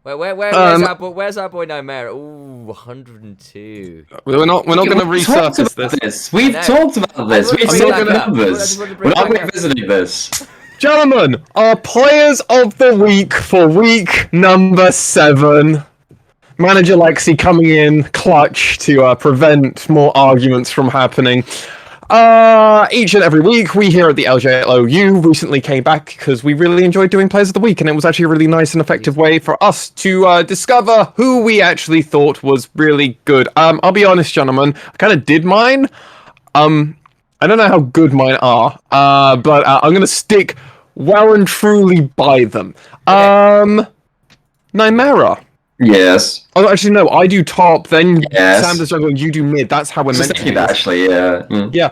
Where's our boy Nymaera? Ooh, 102. We're not going to resurface this. We've talked about this. We've seen the numbers. We're not revisiting this. Gentlemen, our players of the week for week number 7. Manager Lexi coming in clutch to prevent more arguments from happening. Each and every week, we here at the LJLOU recently came back because we really enjoyed doing Players of the Week, and it was actually a really nice and effective way for us to discover who we actually thought was really good. I'll be honest, gentlemen, I kind of did mine. I don't know how good mine are, but I'm gonna stick well and truly by them. Nymaera. Yes. Oh, actually, no. I do top, then Yes. Sam does jungle, and you do mid. That's how we're meant to do That, this. actually, yeah. Mm. Yeah.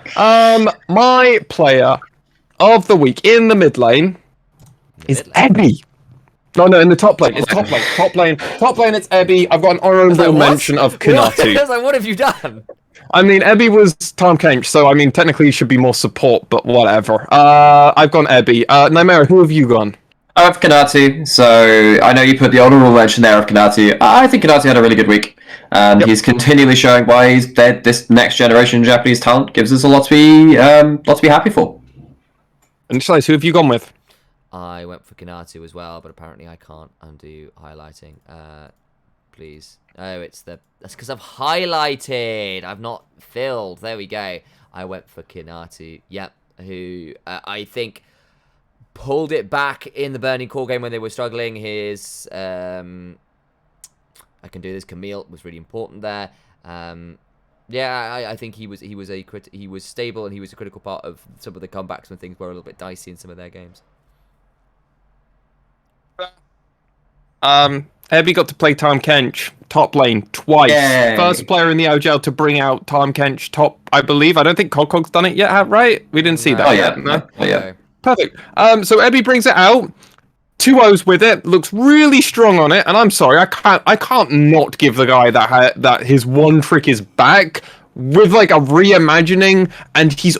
My player of the week in the mid lane is Ebby. No, in the top lane. It's top lane. Top lane, it's Ebby. I've got an honorable mention of Kanatu. I was like, what have you done? I mean, Ebby was Tom Kench, so I mean, technically he should be more support, but whatever. I've gone Ebby. Nymaera, who have you gone? I have Kanatu, so I know you put the honorable mention there of Kanatu. I think Kanatu had a really good week, and he's continually showing why he's dead. This next generation Japanese talent gives us a lot to be happy for. Initialize, who have you gone with? I went for Kanatu as well, but apparently I can't undo highlighting. Please. Oh, that's because I've highlighted. I've not filled. There we go. I went for Kanatu. Yep. Who I think pulled it back in the Burning Core game when they were struggling. His I can do this. Camille was really important there. Yeah, I think he was stable, and he was a critical part of some of the comebacks when things were a little bit dicey in some of their games. Ebby got to play Tom Kench top lane twice. Yay. First player in the OGL to bring out Tom Kench top, I believe. I don't think Cogcog's done it yet, right? We didn't see that. Oh yet, yeah, no? oh yeah. Perfect. So Ebby brings it out. 2-0s with it. Looks really strong on it. And I'm sorry, I can't not give the guy that his one trick is back with like a reimagining, and he's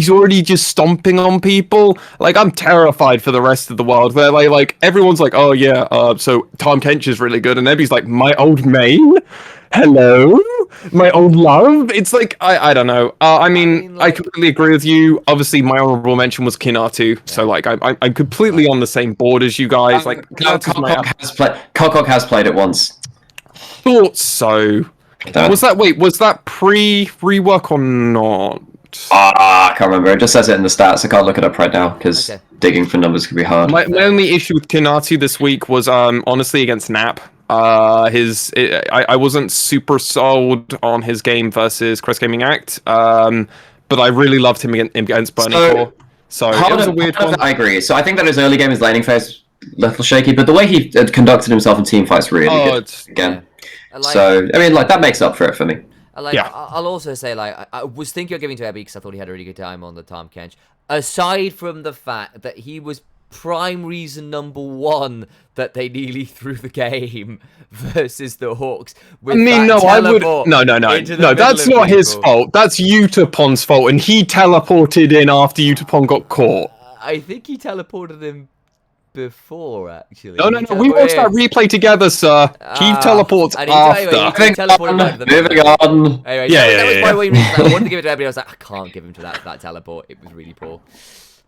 already just stomping on people. Like, I'm terrified for the rest of the world. Where like everyone's like, oh yeah, so Tom Kench is really good, and Ebby's like, my old main. Hello, my old love. It's like I don't know. I mean, I completely agree with you. Obviously, my honorable mention was Kinatu, so like I'm completely on the same board as you guys. Like, Cogcog has played it once. Thought so. Was that pre-rework or not? I can't remember. It just says it in the stats. I can't look it up right now because digging for numbers could be hard. My only issue with Kinatu this week was honestly against Nap. I wasn't super sold on his game versus Chris Gaming Act, but I really loved him against Burning Core. So it was a weird one. I agree. So I think that his early game, his laning phase, a little shaky, but the way he had conducted himself in team fights really good again. Yeah. So I mean, like, that makes up for it for me. I'll also say, like, I was thinking of giving to Ebby because I thought he had a really good time on the Tom Kench. Aside from the fact that he was prime reason number one that they nearly threw the game versus the Hawks. I mean, no, that's not his fault. That's Utapon's fault, and he teleported in after Utapon got caught. I think he teleported him before, actually. No, we watched that replay together, sir. He teleports after. Moving on. Anyway, that was my way. I wanted to give it to everybody. I was like, I can't give him to that teleport. It was really poor.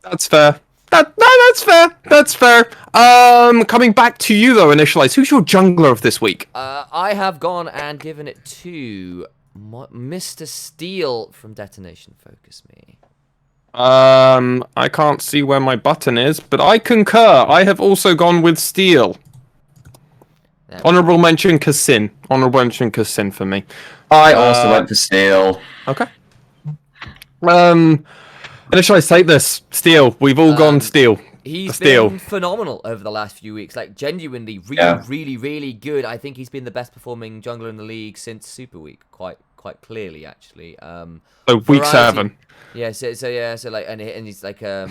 That's fair. That's fair. Coming back to you though, Initialize. Who's your jungler of this week? I have gone and given it to Mr. Steel from Detonation Focus Me. I can't see where my button is, but I concur. I have also gone with Steel. Honorable mention Kassin. Honorable mention Kassin for me. I also went for Steel. Okay. Initialize, take this. Steel. We've all gone Steel. He's been phenomenal over the last few weeks. Like, genuinely, really good. I think he's been the best performing jungler in the league since Super Week. Quite clearly, actually. So week 7. Yeah, so like, and he's like, I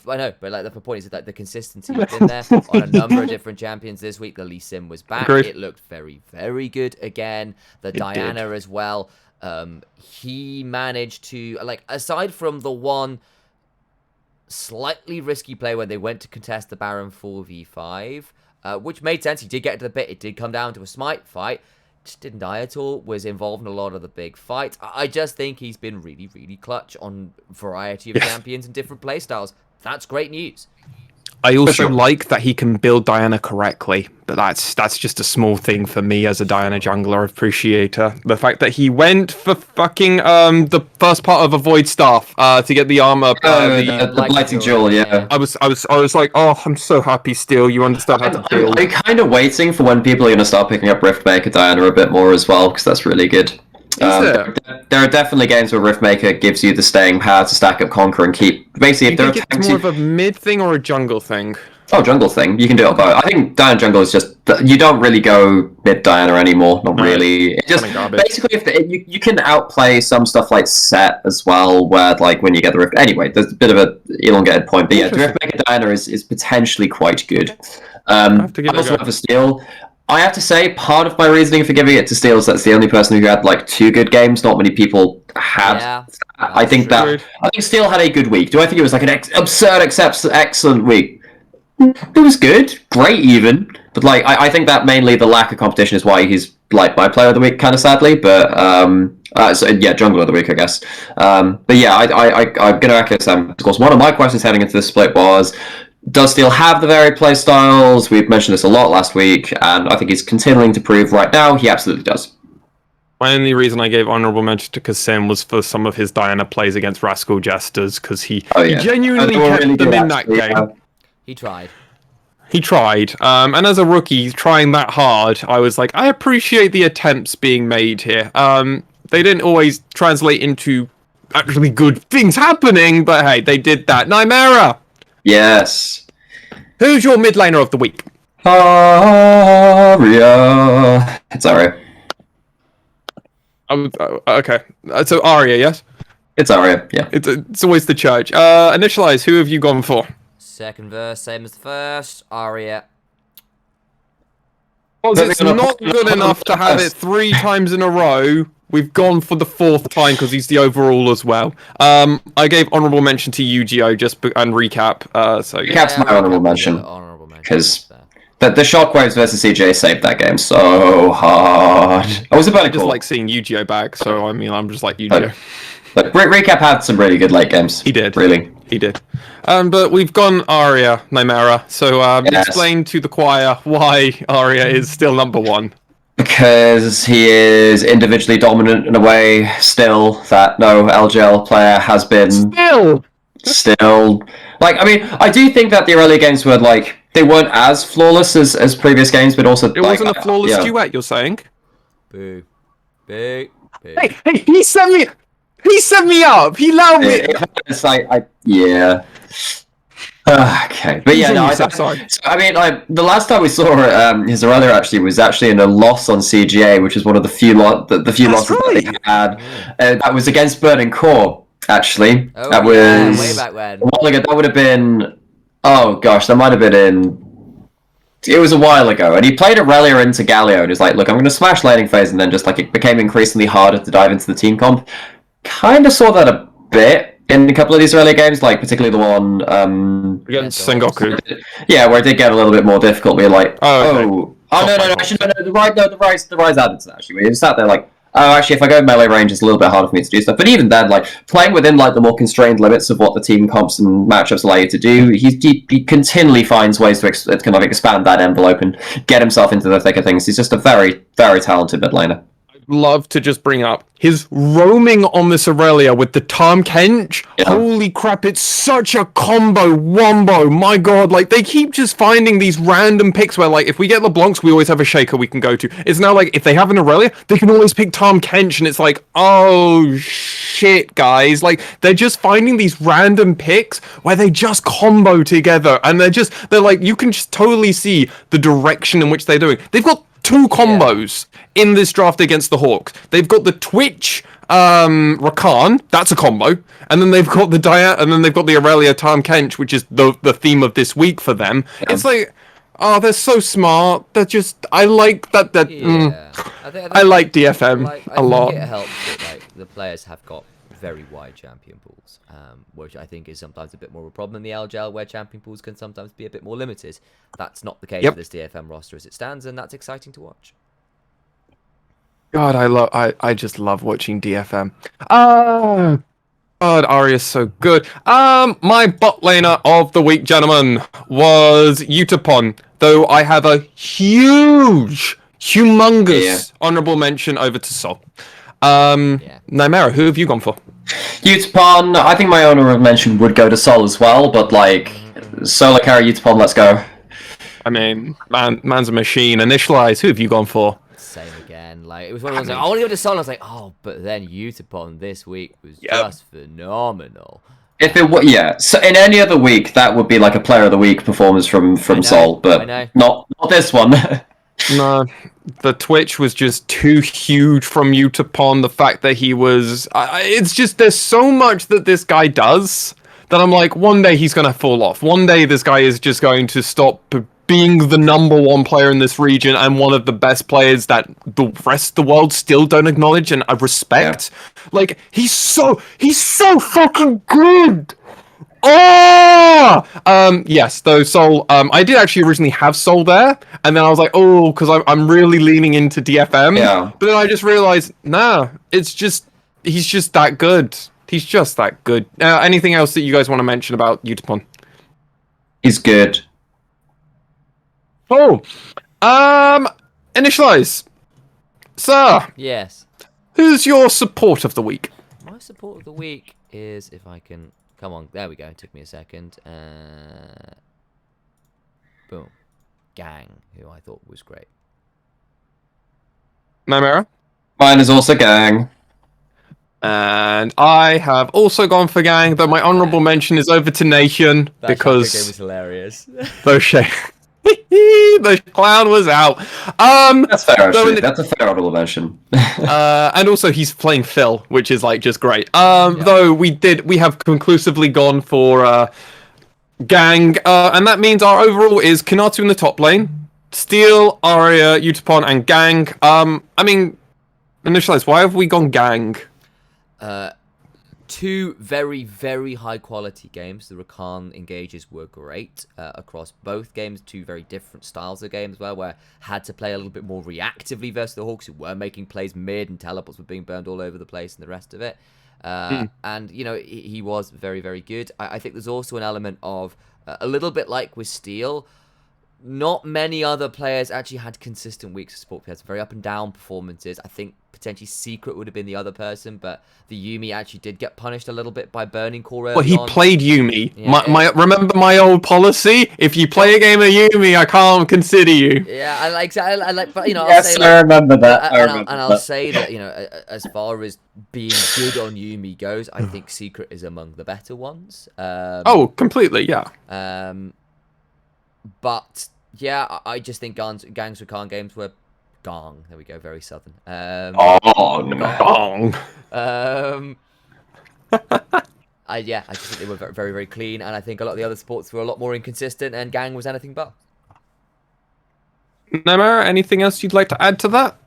know, but like the point is that the consistency has been there on a number of different champions this week. The Lee Sin was back. Agreed. It looked very good again. The Diana as well. He managed to, like, aside from the one slightly risky play where they went to contest the Baron 4v5, which made sense. He did get to the bit. It did come down to a smite fight. Just didn't die at all, was involved in a lot of the big fights. I just think he's been really clutch on variety of champions and different playstyles. That's great news. I also sure. like that he can build Diana correctly, but that's just a small thing for me as a Diana jungler appreciator. The fact that he went for fucking the first part of a Void Staff to get the armor. The Blighting Jewel, yeah. I was like, oh, I'm so happy. Still, you understand how to feel. I'm kind of waiting for when people are going to start picking up Riftmaker Diana a bit more as well, because that's really good. There are definitely games where Riftmaker gives you the staying power to stack up Conquer and keep. Basically, if Do there you are think it's more of a mid thing or a jungle thing? Oh, jungle thing. You can do it both. I think Diana jungle is just you don't really go mid Diana anymore. Not really. It just basically if you can outplay some stuff like set as well, where like when you get the rift. Anyway, there's a bit of a elongated point, but yeah, the Riftmaker Diana is potentially quite good. I also went for Steel. I have to say, part of my reasoning for giving it to Steel is that's the only person who had like 2 good games. Not many people had. Yeah, I think Steel had a good week. Do I think it was like an absurd, excellent week? It was good, great even, but like I think that mainly the lack of competition is why he's like my player of the week, kind of sadly. But so yeah, jungler of the week, I guess. But yeah, I'm gonna echo Sam. Of course, one of my questions heading into this split was, does Steel have the varied play styles? We've mentioned this a lot last week, and I think he's continuing to prove right now he absolutely does. My only reason I gave honourable mention to Kasim was for some of his Diana plays against Rascal Jesters, because he genuinely kept really them in that game. He tried. He tried. And as a rookie, trying that hard, I was like, I appreciate the attempts being made here. They didn't always translate into actually good things happening, but hey, they did that. Nymaera! Yes. Who's your mid laner of the week? Arya. It's Arya. Okay. So Arya, yes? It's Arya, yeah. It's always the church. Initia1ise, who have you gone for? Second verse, same as the first. Arya. It's not good enough to have it 3 times in a row. We've gone for the 4th time because he's the overall as well. I gave honourable mention to Yu-Gi-Oh! And recap. Recap's my honourable mention. Because the Shockwaves versus CJ saved that game so hard. I was about to just like seeing Yu-Gi-Oh! Back, so I mean, I'm just like Yu-Gi-Oh! But Recap had some really good late games. He did. Really. He did. But we've gone Arya, Nymaera. So explain to the choir why Arya is still number 1. Because he is individually dominant in a way still that no LJL player has been. Still. Like, I mean, I do think that the early games were like, they weren't as flawless as previous games, but also it wasn't a flawless duet, you're saying? Boo. Boo. Boo. Hey, he set me up. He allowed me. It's like, yeah. Okay, but yeah, no, sorry. I mean, like the last time we saw his Aurelia actually was actually in a loss on CGA, which is one of the few losses that they had. That was against Burning Core, actually. Oh, that was way back when. A while ago. That would have been, oh gosh, that might have been in. It was a while ago, and he played Aurelia into Galio, and he's like, "Look, I'm going to smash laning phase," and then just like it became increasingly harder to dive into the team comp. Kind of saw that a bit in a couple of these early games, like particularly the one against Sengoku. Yeah, where it did get a little bit more difficult. We were like, no, actually, the rise added to that. Actually, we sat there like, oh, actually, if I go melee range, it's a little bit harder for me to do stuff. But even then, like playing within like the more constrained limits of what the team comps and matchups allow you to do, he continually finds ways to kind of expand that envelope and get himself into the thick of things. He's just a very, very talented mid laner. Love to just bring up his roaming on this Aurelia with the Tom Kench. Yeah. Holy crap, it's such a wombo. My god, like they keep just finding these random picks where like if we get LeBlancs, we always have a shaker we can go to. It's now like if they have an Aurelia, they can always pick Tom Kench, and it's like, oh shit, guys. Like they're just finding these random picks where they just combo together, and they're like, you can just totally see the direction in which they're doing. They've got 2 combos in this draft against the Hawks. They've got the Twitch Rakan, that's a combo, and then they've got the Aurelia Tom Kench, which is the theme of this week for them. Yeah. It's like, oh, they're so smart. They're just, I like that. I like DFM a lot. I think it helps that like the players have got very wide champion pools, which I think is sometimes a bit more of a problem in the LJL, where champion pools can sometimes be a bit more limited. That's not the case for this DFM roster as it stands, and that's exciting to watch. God, I just love watching DFM. God, Arya is so good. My bot laner of the week, gentlemen, was Utapon. Though I have a humongous honorable mention over to Sol. Nymaera, who have you gone for? Utapon, I think my honorable mention would go to Sol as well, but like, solo carry Utapon, let's go. I mean, man's a machine. Initia1ise, who have you gone for? Same again. Like, it was one of those, like, I want to go to Sol. I was like, oh, but then Utapon this week was just phenomenal. If it were, so in any other week, that would be like a player of the week performance from Sol, but not this one. No, the Twitch was just too huge from Utapon. The fact that he was, it's just there's so much that this guy does that I'm like, one day he's gonna fall off. One day this guy is just going to stop being the #1 player in this region and one of the best players that the rest of the world still don't acknowledge and I respect. Yeah. Like he's so fucking good. Oh! Yes, though Sol, I did actually originally have Sol there, and then I was like, oh, because I'm really leaning into DFM. Yeah. But then I just realized, nah, he's just that good. He's just that good. Anything else that you guys want to mention about Utapon? He's good. Oh, Initia1ise. Sir. Yes. Who's your support of the week? My support of the week is, if I can... Come on, there we go. It took me a second. Boom. Gang, who I thought was great. Nymaera? Mine is also Gang. And I have also gone for Gang, though my honourable mention is over to Nation because... That game was hilarious. The clown was out. That's fair, actually. That's a fair honorable mention. And also he's playing Phil, which is like just great. Though we have conclusively gone for Gang, and that means our overall is Kanatu in the top lane, Steel, Arya, Utapon, and Gang. I mean, Initia1ise, why have we gone Gang? Two very, very high quality games. The Rakan engages were great across both games. Two very different styles of games where had to play a little bit more reactively versus the Hawks, who were making plays mid and teleports were being burned all over the place and the rest of it. And, you know, he was very, very good. I think there's also an element of a little bit like with Steel. Not many other players actually had consistent weeks of support. He had some very up and down performances. I think potentially Secret would have been the other person, but the Yuumi actually did get punished a little bit by burning core early Well, he on. played Yuumi. Yeah, remember my old policy? If you play a game of Yuumi, I can't consider you. Yeah, I like, but you know, yes, I'll say, I remember that. I'll say that, you know, as far as being good on Yuumi goes, I think Secret is among the better ones. Oh, completely, yeah. But yeah, I just think Gangs Rakan games were gong. There we go, very southern. Gong. I just think they were very, very, very clean, and I think a lot of the other sports were a lot more inconsistent, and Gang was anything but. Nymaera, anything else you'd like to add to that?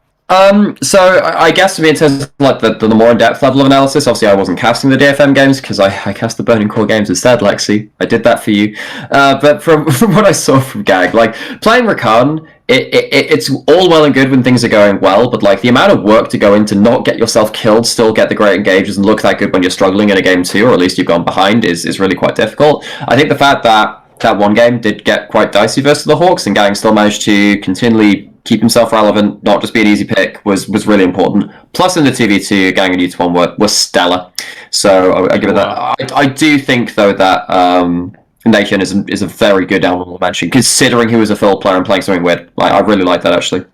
So I guess in terms of like the more in-depth level of analysis, obviously I wasn't casting the DFM games because I cast the Burning Core games instead, Lexi. I did that for you. But from what I saw from Gang, like playing Rakan, it's all well and good when things are going well, but like the amount of work to go in to not get yourself killed, still get the great engages and look that good when you're struggling in a game 2, or at least you've gone behind, is really quite difficult. I think the fact that one game did get quite dicey versus the Hawks, and Gang still managed to continually keep himself relevant, not just be an easy pick, was really important. Plus in the 2v2, Gang and Utapon were stellar. So I give it that. I do think, though, that Nation is a very good honorable mention, considering he was a full player and playing something weird. I really like that, actually.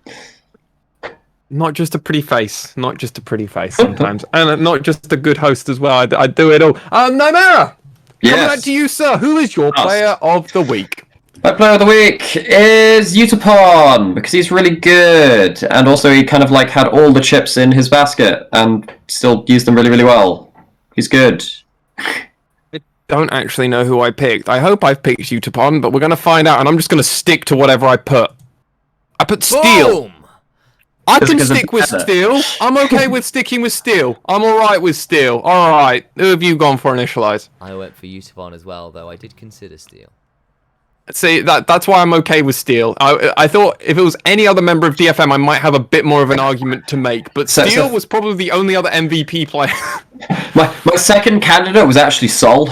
Not just a pretty face. Not just a pretty face sometimes. And not just a good host as well. I do it all. Nymaera! Yes. Coming back to you, sir. Who is your player of the week? My player of the week is Utapon, because he's really good, and also he kind of like had all the chips in his basket and still used them really, really well. He's good. I don't actually know who I picked. I hope I've picked Utapon, but we're going to find out, and I'm just going to stick to whatever I put. I put Steel. Boom! I can stick with Steel. I'm okay with sticking with Steel. I'm alright with Steel. Alright. Who have you gone for, Initia1ise? I went for Utapon as well, though I did consider Steel. See, that's why I'm okay with Steel. I thought if it was any other member of DFM, I might have a bit more of an argument to make. But Steel was probably the only other MVP player. my second candidate was actually Sol.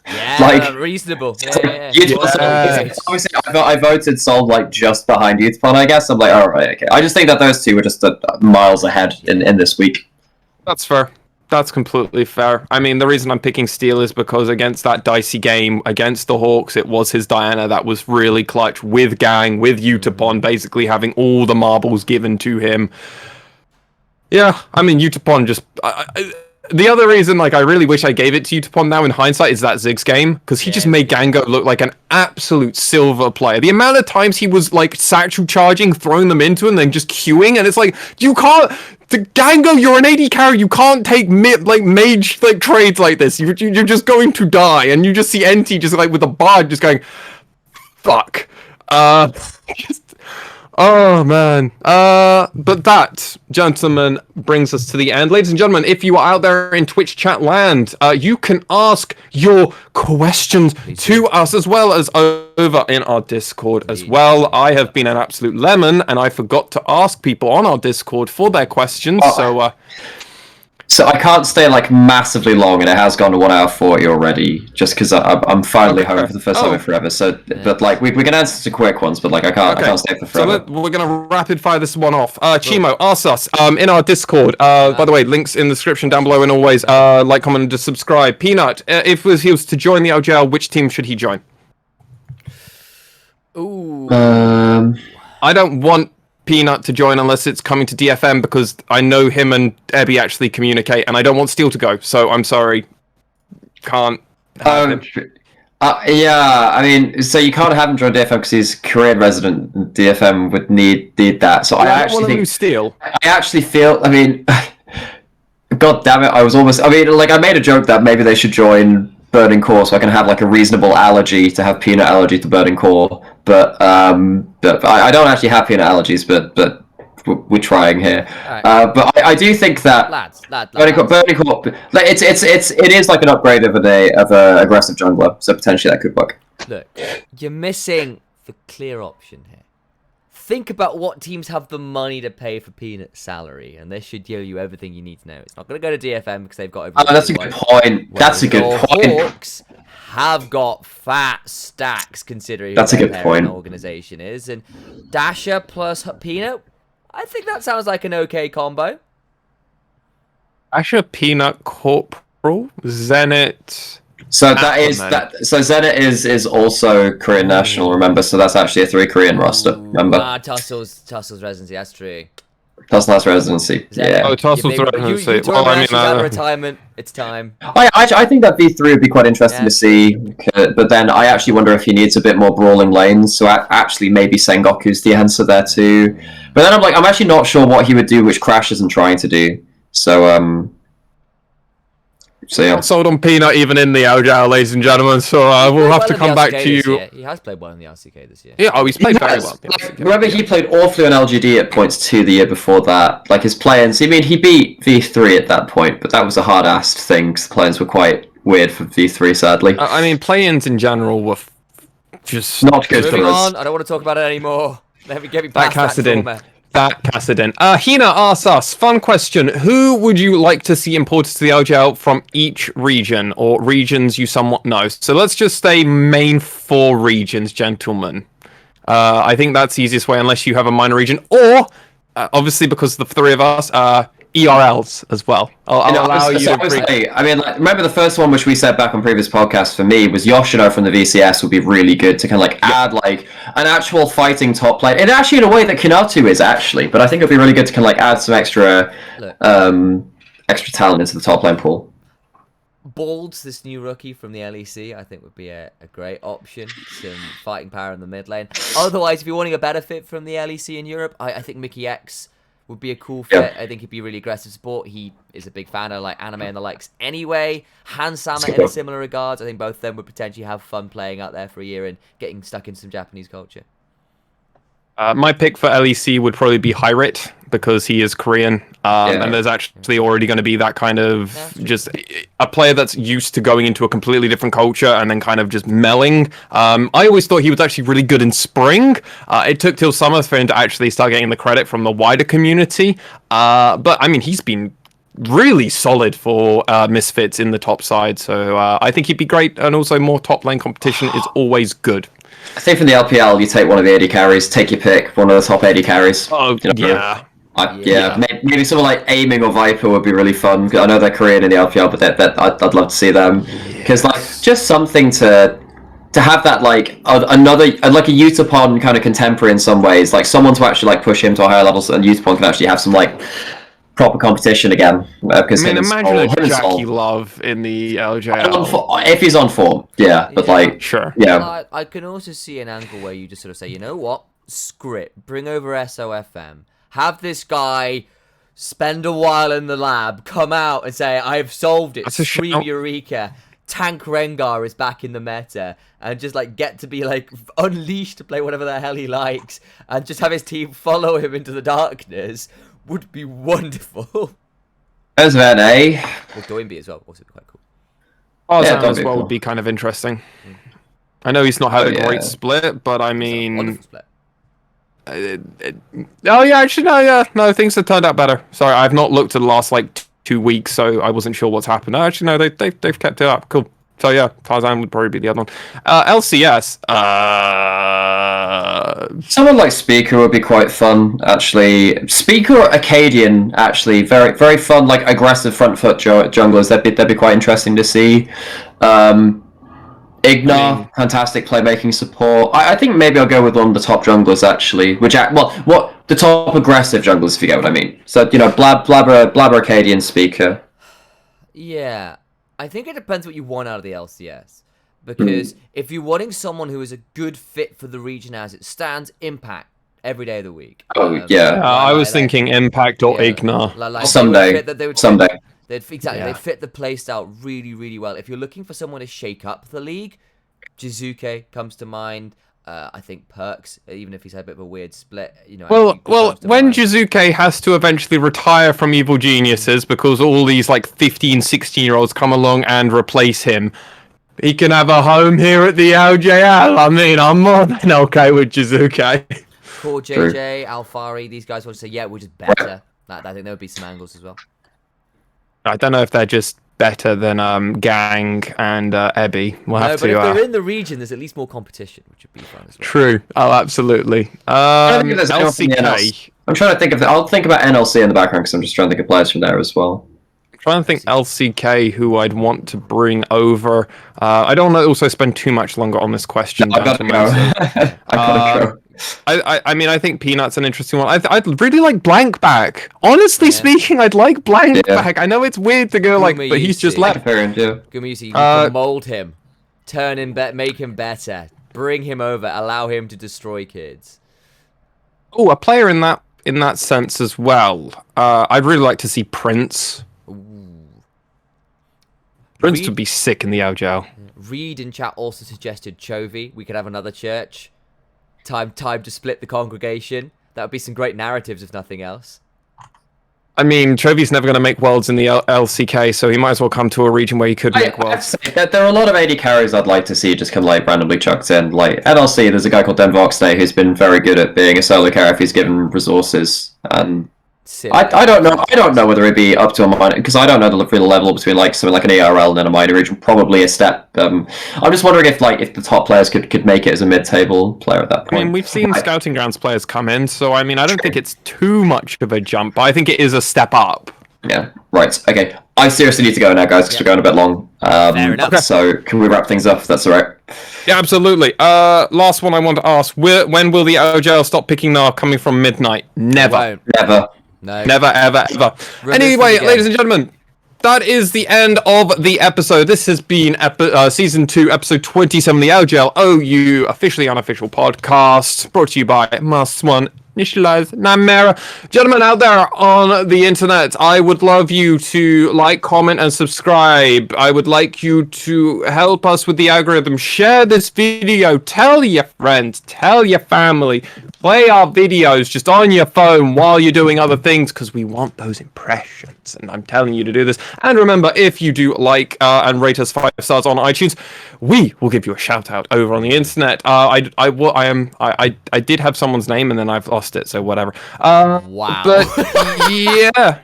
Yeah, like, reasonable. Yeah. Obviously, I voted Sol like just behind Youthpon, I guess. I'm like, all right, okay. I just think that those two were just miles ahead in this week. That's fair. That's completely fair. I mean, the reason I'm picking Steel is because against that dicey game against the Hawks, it was his Diana that was really clutch with Gang, with Utapon, basically having all the marbles given to him. Yeah, I mean, Utapon just... the other reason, like, I really wish I gave it to Utapon now in hindsight is that Ziggs game, because he just made Gango look like an absolute silver player. The amount of times he was, like, satchel charging, throwing them into him, and then just queuing, and it's like, you can't... The Gango, you're an AD carry. You can't take mage trades like this. You're just going to die, and you just see NT just like with a bard just going, fuck. Oh man. But that, gentlemen, brings us to the end. Ladies and gentlemen, if you are out there in Twitch chat land, you can ask your questions to us as well as over in our Discord as well. I have been an absolute lemon and I forgot to ask people on our Discord for their questions. So I can't stay like massively long, and it has gone to 1 hour 40 already, just because I'm finally home for the first time in forever. So, but like we can answer some quick ones, but like I can't stay for forever. So we're gonna rapid fire this one off. Chimo, ask us in our Discord. By the way, links in the description down below, and always like, comment, and subscribe. Peanut, if he was to join the LJL, which team should he join? Ooh. I don't want Peanut to join unless it's coming to DFM because I know him and Ebby actually communicate, and I don't want Steel to go. So I'm sorry, can't have him. Yeah, I mean, so you can't have him join DFM because he's Korean resident. And DFM would need that. So I actually think Steel. I actually feel. I mean, God damn it! I was almost. I mean, like I made a joke that maybe they should join Burning Core so I can have like a reasonable allergy to have peanut allergy to Burning Core. But I don't actually have peanut allergies, but we're trying here. Right. But I do think that Burning Core, like it is like an upgrade of a aggressive jungler, so potentially that could work. Look, you're missing the clear option here. Think about what teams have the money to pay for Peanut's salary, and this should give you everything you need to know. It's not going to go to DFM because they've got everything. Oh, that's a good point. That's a good point. Hawks have got fat stacks considering that's who a good their point. Organization is, and Dasher plus Peanut, I think that sounds like an okay combo. Dasher, Peanut, Corporal, Zenit. So that is that. So Zenit is also Korean national. Remember, so that's actually a 3 Korean roster. Remember? Tussel's residency. That's true. Tussel's residency. Yeah. Oh, Tussel's residency. You well, I mean, retirement. It's time. I think that V3 would be quite interesting to see, but then I actually wonder if he needs a bit more brawling lanes. So actually, maybe Sengoku's the answer there too. But then I'm actually not sure what he would do, which Crash isn't trying to do. So yeah. Sold on Peanut even in the LJL, ladies and gentlemen. So we'll have to come back to you. He has played well in the RCK this year. Yeah, he's played very well. Remember, he played awfully on LGD at points 2 the year before that. Like his play-ins, I mean, he beat V3 at that point, but that was a hard-assed thing because the play-ins were quite weird for V3, sadly. I mean, play-ins in general were just not good for us. I don't want to talk about it anymore. Let me get me past that trauma. That Cassidin. Hina asks us, fun question. Who would you like to see imported to the LJL from each region or regions you somewhat know? So let's just say main 4 regions, gentlemen. I think that's the easiest way unless you have a minor region. Or, obviously because the 3 of us, ERLs as well. I'll allow you to I mean, like, remember the first one which we said back on previous podcasts for me was Yoshino from the VCS would be really good to kind of like add like an actual fighting top lane. And actually in a way that Kinatu is actually, but I think it'd be really good to kind of like add some extra extra talent into the top lane pool. Balds, this new rookie from the LEC, I think would be a great option. Some fighting power in the mid lane. Otherwise, if you're wanting a benefit from the LEC in Europe, I think Mickey X would be a cool fit. I think he'd be really aggressive support. He is a big fan of like anime and the likes anyway. Hansama in a similar regards. I think both of them would potentially have fun playing out there for a year and getting stuck in some Japanese culture. My pick for LEC would probably be Hyrit because he is Korean. And there's actually already going to be that kind of just a player that's used to going into a completely different culture and then kind of just melling. I always thought he was actually really good in spring. It took till summer for him to actually start getting the credit from the wider community. But I mean, he's been really solid for Misfits in the top side. So I think he'd be great. And also more top lane competition is always good. I think from the LPL, you take one of the AD carries, take your pick, one of the top AD carries. Oh, yeah. Maybe someone like Aiming or Viper would be really fun. I know they're Korean in the LPL, but I'd love to see them because like just something to have that like another like a Utapon kind of contemporary in some ways, like someone to actually like push him to a higher level, so Utapon can actually have some like proper competition again. Because I mean, imagine a Jackie Love in the LJL. If he's on form, but like sure, yeah. I can also see an angle where you just sort of say, you know what, script, bring over SOFM. Have this guy spend a while in the lab, come out and say, I've solved it, scream Eureka, Tank Rengar is back in the meta, and just like get to be like unleashed to play whatever the hell he likes, and just have his team follow him into the darkness would be wonderful. As Van A. Or Doinby as well, also quite cool. Tarzan as well would be kind of interesting. I know he's not had a great split, but I mean... Wonderful split. No, things have turned out better. Sorry, I've not looked at the last like 2 weeks, so I wasn't sure what's happened. Actually, no, they've kept it up. Cool. So yeah, Tarzan would probably be the other one. LCS. Someone like Speaker would be quite fun, actually. Speaker or Acadian, actually, very very fun, like aggressive front foot junglers. That'd be quite interesting to see. Ignar, fantastic playmaking support. I think maybe I'll go with one of the top junglers actually. The top aggressive junglers, if you get what I mean. So Blabber, Acadian, Speaker. Yeah, I think it depends what you want out of the LCS. Because if you're wanting someone who is a good fit for the region as it stands, Impact every day of the week. I was thinking Impact or Ignar. Someday. They'd fit the playstyle really, really well. If you're looking for someone to shake up the league, Jizuke comes to mind. I think Perks, even if he's had a bit of a weird split, when Jizuke has to eventually retire from Evil Geniuses because all these like 15, 16-year-olds come along and replace him, he can have a home here at the LJL. I mean, I'm more than okay with Jizuke. Poor JJ, Alfari, these guys want to say, yeah, we're just better. I think there would be some angles as well. I don't know if they're just better than Gang and Ebby. But if they're in the region, there's at least more competition, which would be fun as well. True. Oh, absolutely. LCK. I'm trying to think of. I'll think about NLC in the background because I'm just trying to think of players from there as well. I'm trying to think LCK who I'd want to bring over. I don't want to also spend too much longer on this question. I've got to go. I've got to go. I mean, I think Peanut's an interesting one. I'd really like Blank back. Honestly speaking, I'd like Blank back. I know it's weird to go but he's just left. Gumusi, you can mold him, turn him, make him better, bring him over, allow him to destroy kids. Oh, a player in that sense as well. I'd really like to see Prince. Prince would be sick in the LJL. Reed in chat also suggested Chovy. We could have another church. Time to split the congregation. That would be some great narratives, if nothing else. I mean, Chovy's never going to make worlds in the LCK, so he might as well come to a region where he could make worlds. There are a lot of AD carries I'd like to see just kind of like randomly chucked in. Like NLC, there's a guy called Den Voxday who's been very good at being a solo carry if he's given resources. And I don't know whether it'd be up to a minor because I don't know the real level between like something like an ERL and a minor region. Probably a step. I'm just wondering if the top players could make it as a mid-table player at that point. I mean, we've seen Scouting Grounds players come in, so I mean, I don't think it's too much of a jump, but I think it is a step up. Yeah. Right. Okay. I seriously need to go now, guys, because we're going a bit long. Fair enough. So can we wrap things up? If that's all right. Yeah, absolutely. Last one I want to ask: when will the OJL stop picking Nar coming from midnight? Never. No. Never, ever, ever. Anyway, ladies and gentlemen, that is the end of the episode. This has been Season 2, Episode 27 of the LJL Officially Unofficial Podcast, brought to you by MaskedSwan, Initia1ise, Nymaera. Gentlemen out there on the internet, I would love you to like, comment, and subscribe. I would like you to help us with the algorithm. Share this video. Tell your friends. Tell your family. play our videos just on your phone while you're doing other things, because we want those impressions, and I'm telling you to do this. And remember, if you do like and rate us 5 stars on iTunes, we will give you a shout out over on the internet. I did have someone's name and then I've lost it, so whatever. Wow. But yeah.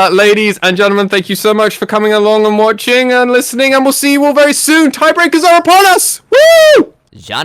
Ladies and gentlemen, thank you so much for coming along and watching and listening, and we'll see you all very soon. Tiebreakers are upon us! Woo! Jane.